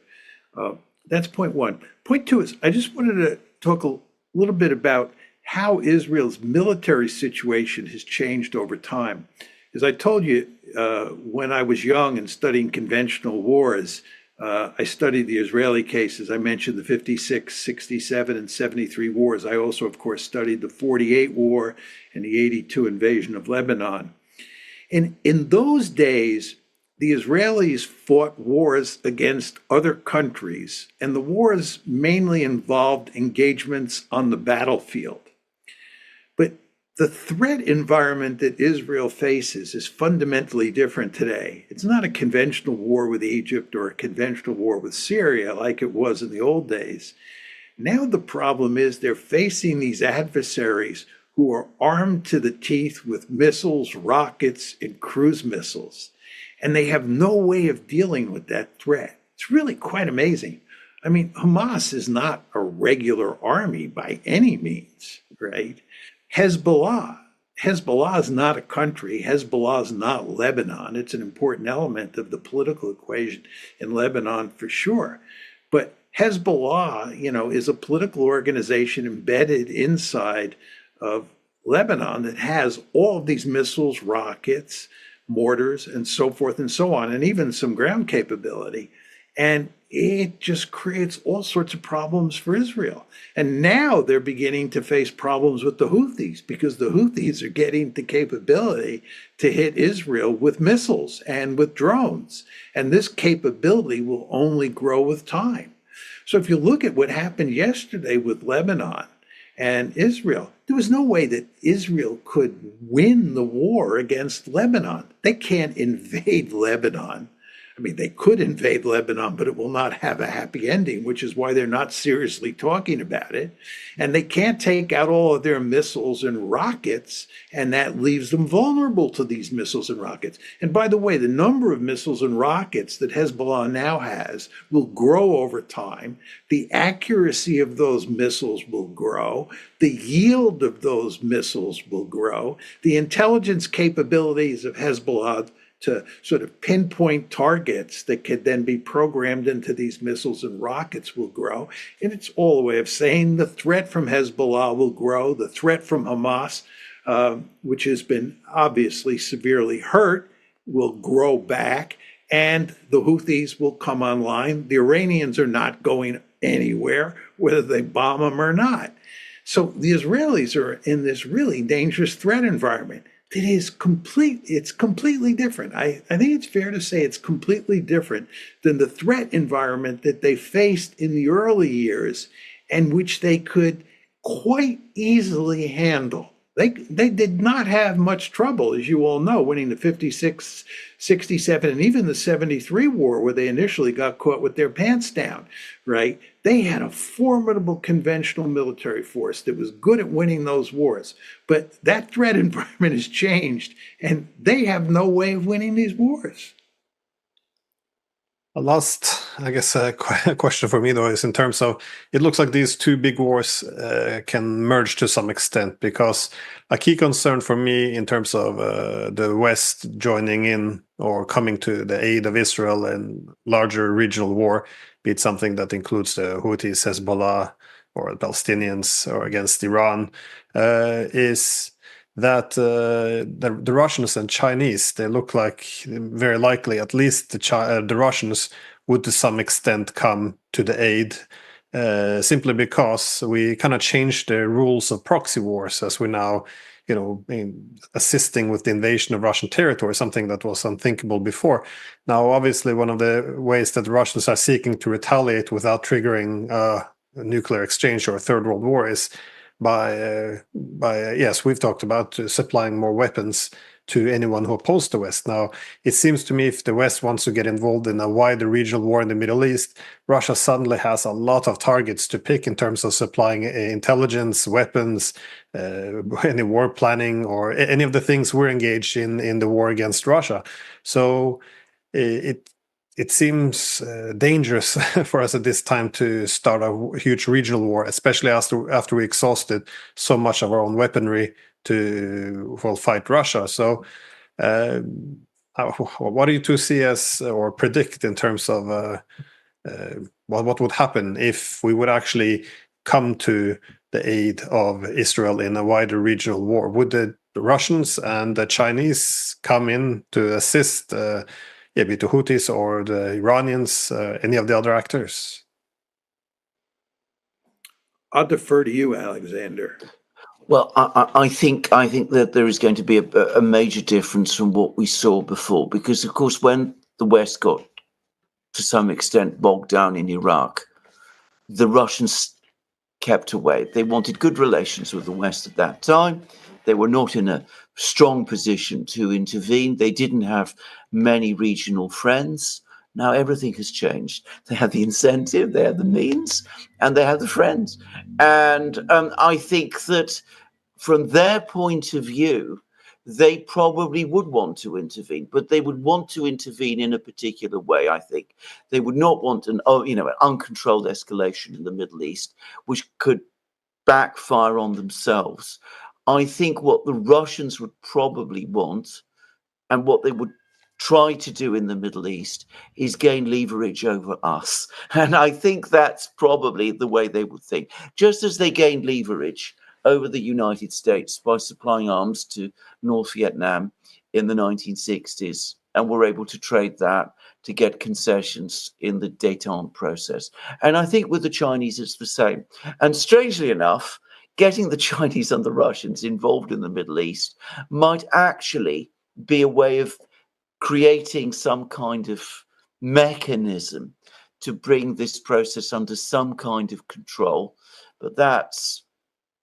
That's point one. Point two is I just wanted to talk a little bit about how Israel's military situation has changed over time. As I told you, when I was young and studying conventional wars, I studied the Israeli cases. I mentioned the 56, 67, and 73 wars. I also, of course, studied the 48 war and the 82 invasion of Lebanon. And in those days, the Israelis fought wars against other countries, and the wars mainly involved engagements on the battlefield. But the threat environment that Israel faces is fundamentally different today. It's not a conventional war with Egypt or a conventional war with Syria like it was in the old days. Now the problem is they're facing these adversaries who are armed to the teeth with missiles, rockets, and cruise missiles. And they have no way of dealing with that threat. It's really quite amazing. I mean, Hamas is not a regular army by any means, right? Hezbollah is not a country. Hezbollah is not Lebanon. It's an important element of the political equation in Lebanon for sure. But Hezbollah, is a political organization embedded inside of Lebanon that has all of these missiles, rockets, mortars, and so forth and so on, and even some ground capability. And it just creates all sorts of problems for Israel. And now they're beginning to face problems with the Houthis because the Houthis are getting the capability to hit Israel with missiles and with drones. And this capability will only grow with time. So if you look at what happened yesterday with Lebanon and Israel, there was no way that Israel could win the war against Lebanon. They can't invade Lebanon. I mean, they could invade Lebanon, but it will not have a happy ending, which is why they're not seriously talking about it. And they can't take out all of their missiles and rockets, and that leaves them vulnerable to these missiles and rockets. And by the way, the number of missiles and rockets that Hezbollah now has will grow over time. The accuracy of those missiles will grow. The yield of those missiles will grow. The intelligence capabilities of Hezbollah to sort of pinpoint targets that could then be programmed into these missiles and rockets will grow. And it's all a way of saying the threat from Hezbollah will grow, the threat from Hamas, which has been obviously severely hurt, will grow back, and the Houthis will come online. The Iranians are not going anywhere, whether they bomb them or not. So the Israelis are in this really dangerous threat environment. It's completely different. I think it's fair to say it's completely different than the threat environment that they faced in the early years and which they could quite easily handle. They did not have much trouble, as you all know, winning the 56, 67, and even the 73 war, where they initially got caught with their pants down, right? They had a formidable conventional military force that was good at winning those wars. But that threat environment has changed, and they have no way of winning these wars. A last, I guess, question for me, though, is in terms of, it looks like these two big wars can merge to some extent, because a key concern for me in terms of the West joining in or coming to the aid of Israel in larger regional war, be it something that includes the Houthis, Hezbollah, or the Palestinians, or against Iran, is that the Russians and Chinese, they look like very likely, at least the Russians would to some extent come to the aid, simply because we kind of changed the rules of proxy wars, as we now, assisting with the invasion of Russian territory, something that was unthinkable before. Now, obviously, one of the ways that the Russians are seeking to retaliate without triggering a nuclear exchange or a third world war is by yes, we've talked about supplying more weapons to anyone who opposes the West. Now, it seems to me if the West wants to get involved in a wider regional war in the Middle East, Russia suddenly has a lot of targets to pick in terms of supplying intelligence, weapons, any war planning, or any of the things we're engaged in the war against Russia. So it seems dangerous for us at this time to start a huge regional war, especially after we exhausted so much of our own weaponry to fight Russia. So what do you two see as or predict in terms of what would happen if we would actually come to the aid of Israel in a wider regional war? Would the Russians and the Chinese come in to assist be it the Houthis or the Iranians, any of the other actors? I'll defer to you, Alexander. Well, I think that there is going to be a major difference from what we saw before, because of course when the West got to some extent bogged down in Iraq, the Russians kept away. They wanted good relations with the West at that time. They were not in a strong position to intervene. They didn't have many regional friends. Now everything has changed. They have the incentive, they have the means, and they have the friends. And I think that from their point of view, they probably would want to intervene, but they would want to intervene in a particular way. I think they would not want an uncontrolled escalation in the Middle East, which could backfire on themselves. I think what the Russians would probably want, and what they would try to do in the Middle East, is gain leverage over us. And I think that's probably the way they would think. Just as they gained leverage over the United States by supplying arms to North Vietnam in the 1960s, and were able to trade that to get concessions in the détente process. And I think with the Chinese, it's the same. And strangely enough, getting the Chinese and the Russians involved in the Middle East might actually be a way of creating some kind of mechanism to bring this process under some kind of control. But that's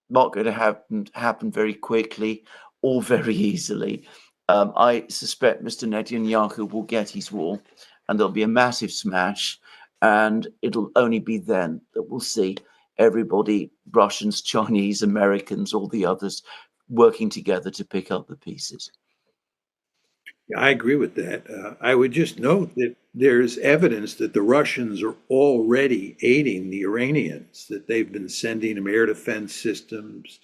not going to happen very quickly or very easily. I suspect Mr. Netanyahu will get his wall, and there'll be a massive smash, and it'll only be then that we'll see everybody, Russians, Chinese, Americans, all the others, working together to pick up the pieces. Yeah, I agree with that. I would just note that there's evidence that the Russians are already aiding the Iranians, that they've been sending them air defense systems,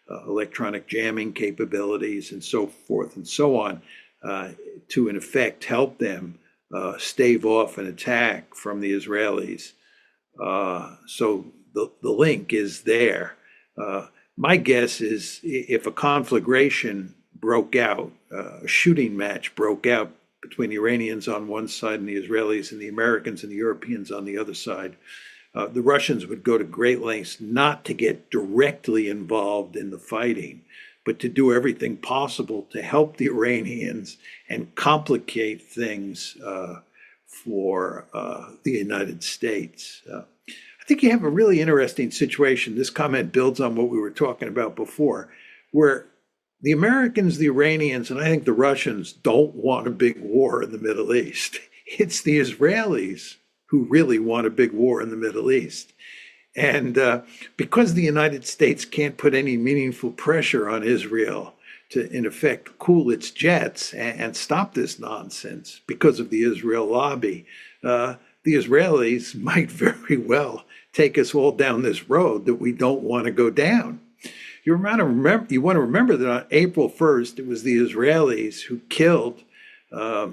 electronic jamming capabilities, and so forth and so on, to in effect help them stave off an attack from the Israelis. So the link is there. My guess is if a conflagration broke out, a shooting match broke out between the Iranians on one side and the Israelis and the Americans and the Europeans on the other side, the Russians would go to great lengths not to get directly involved in the fighting, but to do everything possible to help the Iranians and complicate things for the United States. I think you have a really interesting situation. This comment builds on what we were talking about before, where the Americans, the Iranians, and I think the Russians don't want a big war in the Middle East. It's the Israelis who really want a big war in the Middle East. And because the United States can't put any meaningful pressure on Israel to, in effect, cool its jets and stop this nonsense because of the Israel lobby, the Israelis might very well take us all down this road that we don't want to go down. You want to remember that on April 1st, it was the Israelis who killed a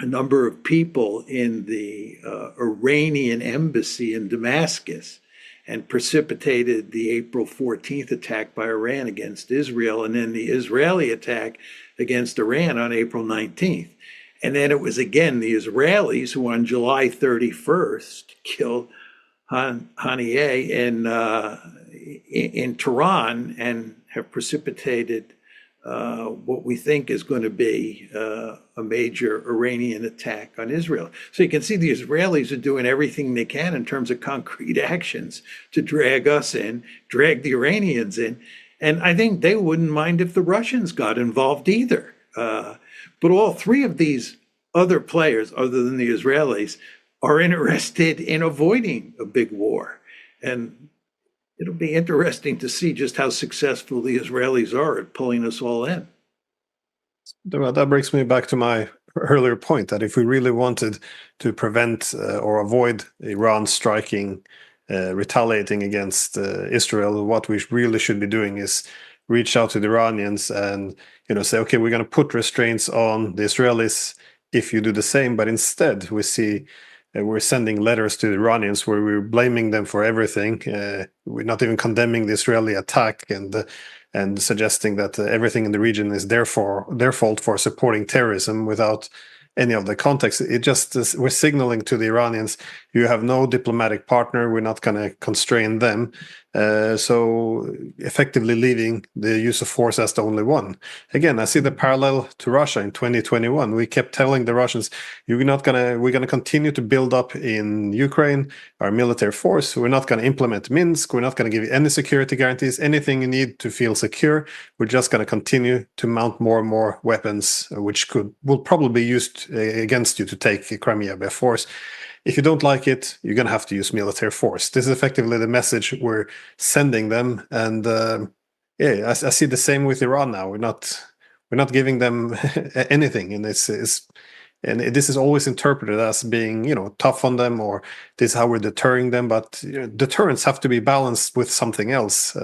number of people in the Iranian embassy in Damascus and precipitated the April 14th attack by Iran against Israel, and then the Israeli attack against Iran on April 19th. And then it was again the Israelis who on July 31st killed Haniyeh in Tehran and have precipitated what we think is going to be a major Iranian attack on Israel. So you can see the Israelis are doing everything they can in terms of concrete actions to drag us in, drag the Iranians in. And I think they wouldn't mind if the Russians got involved either. But all three of these other players, other than the Israelis, are interested in avoiding a big war. And it'll be interesting to see just how successful the Israelis are at pulling us all in. That brings me back to my earlier point that if we really wanted to prevent or avoid Iran striking, retaliating against Israel, what we really should be doing is reach out to the Iranians and say, okay, we're going to put restraints on the Israelis if you do the same. But instead, we see we're sending letters to the Iranians where we're blaming them for everything. We're not even condemning the Israeli attack and suggesting that everything in the region is therefore their fault for supporting terrorism without any of the context. It just is, we're signaling to the Iranians, you have no diplomatic partner. We're not going to constrain them. So effectively leaving the use of force as the only one. Again, I see the parallel to Russia in 2021. We kept telling the Russians, we're going to continue to build up in Ukraine our military force. We're not going to implement Minsk. We're not going to give you any security guarantees, anything you need to feel secure. We're just going to continue to mount more and more weapons, which will probably be used against you to take Crimea by force. If you don't like it, you're going to have to use military force. This is effectively the message we're sending them. And I see the same with Iran now. We're not giving them anything, and this is always interpreted as being, tough on them, or this is how we're deterring them. But deterrents have to be balanced with something else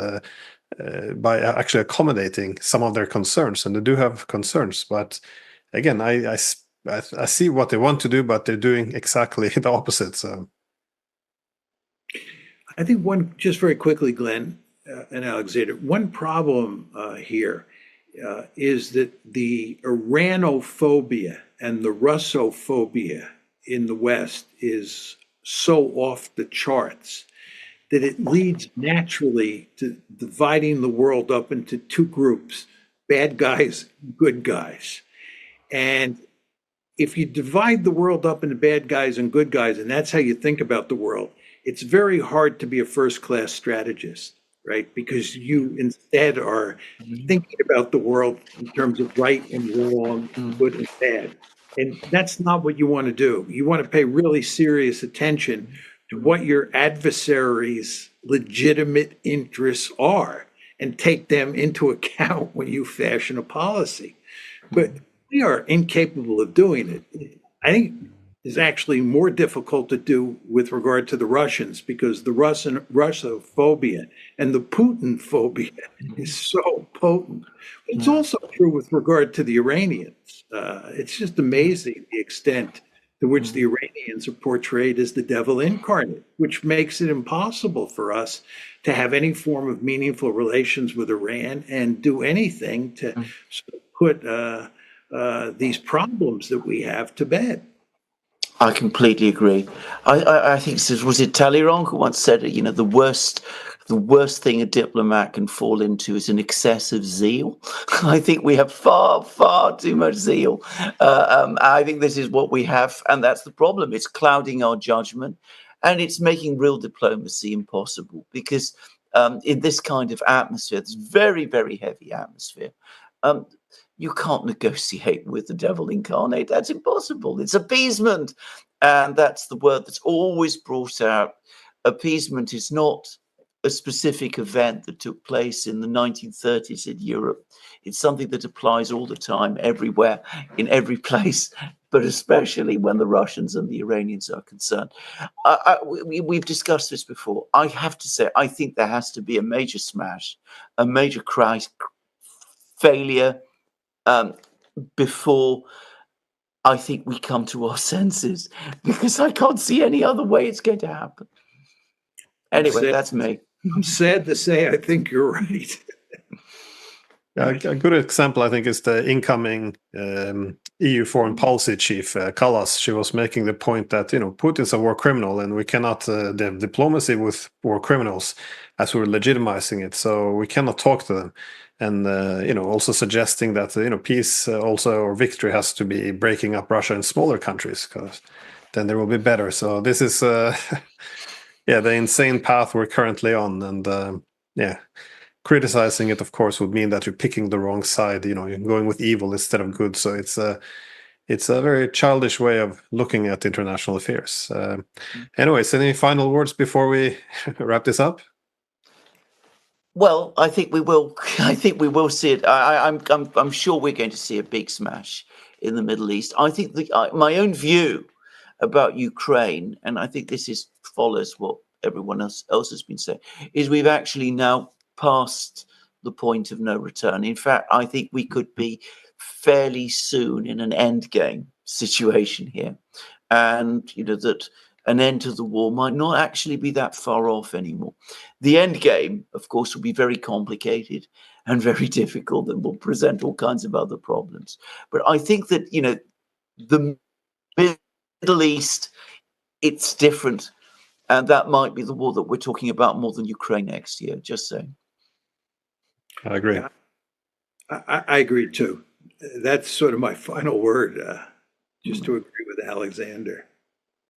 by actually accommodating some of their concerns, and they do have concerns. But again, I see what they want to do, but they're doing exactly the opposite. So I think just very quickly, Glenn and Alexander, one problem here is that the Iranophobia and the Russophobia in the West is so off the charts that it leads naturally to dividing the world up into two groups, bad guys, good guys. And if you divide the world up into bad guys and good guys, and that's how you think about the world, it's very hard to be a first-class strategist, right? Because you instead are thinking about the world in terms of right and wrong, good and bad. And that's not what you want to do. You want to pay really serious attention to what your adversary's legitimate interests are and take them into account when you fashion a policy. But we are incapable of doing it. I think it's actually more difficult to do with regard to the Russians, because the Russophobia and the Putin phobia is so potent. It's also true with regard to the Iranians. It's just amazing the extent to which the Iranians are portrayed as the devil incarnate, which makes it impossible for us to have any form of meaningful relations with Iran and do anything to sort of put these problems that we have to bed. I completely agree. I think was it Talleyrand who once said it? The worst thing a diplomat can fall into is an excessive zeal. I think we have far too much zeal. I think this is what we have, and that's the problem. It's clouding our judgment, and it's making real diplomacy impossible, because in this kind of atmosphere, this very, very heavy atmosphere, you can't negotiate with the devil incarnate. That's impossible. It's appeasement. And that's the word that's always brought out. Appeasement is not a specific event that took place in the 1930s in Europe. It's something that applies all the time, everywhere, in every place, but especially when the Russians and the Iranians are concerned. We've discussed this before. I have to say, I think there has to be a major smash, a major failure, before I think we come to our senses, because I can't see any other way it's going to happen. Anyway, that's me. I'm sad to say I think you're right. A good example, I think, is the incoming EU foreign policy chief, Kallas. She was making the point that, Putin's a war criminal, and we cannot have diplomacy with war criminals, as we're legitimizing it. So we cannot talk to them. And, also suggesting that, peace or victory has to be breaking up Russia in smaller countries, because then there will be better. So this is, the insane path we're currently on. And, criticizing it, of course, would mean that you're picking the wrong side. You're going with evil instead of good. So it's a very childish way of looking at international affairs. Anyways, any final words before we wrap this up? Well, I think we will. I think we will see it. I'm sure we're going to see a big smash in the Middle East. I think my own view about Ukraine, and I think this follows what everyone else has been saying, is we've actually now passed the point of no return. In fact, I think we could be fairly soon in an end game situation here, and that an end to the war might not actually be that far off anymore. The end game, of course, will be very complicated and very difficult, and will present all kinds of other problems. But I think that the Middle East, it's different. And that might be the war that we're talking about more than Ukraine next year, just saying. I agree. Yeah, I agree too. That's sort of my final word, just to agree with Alexander.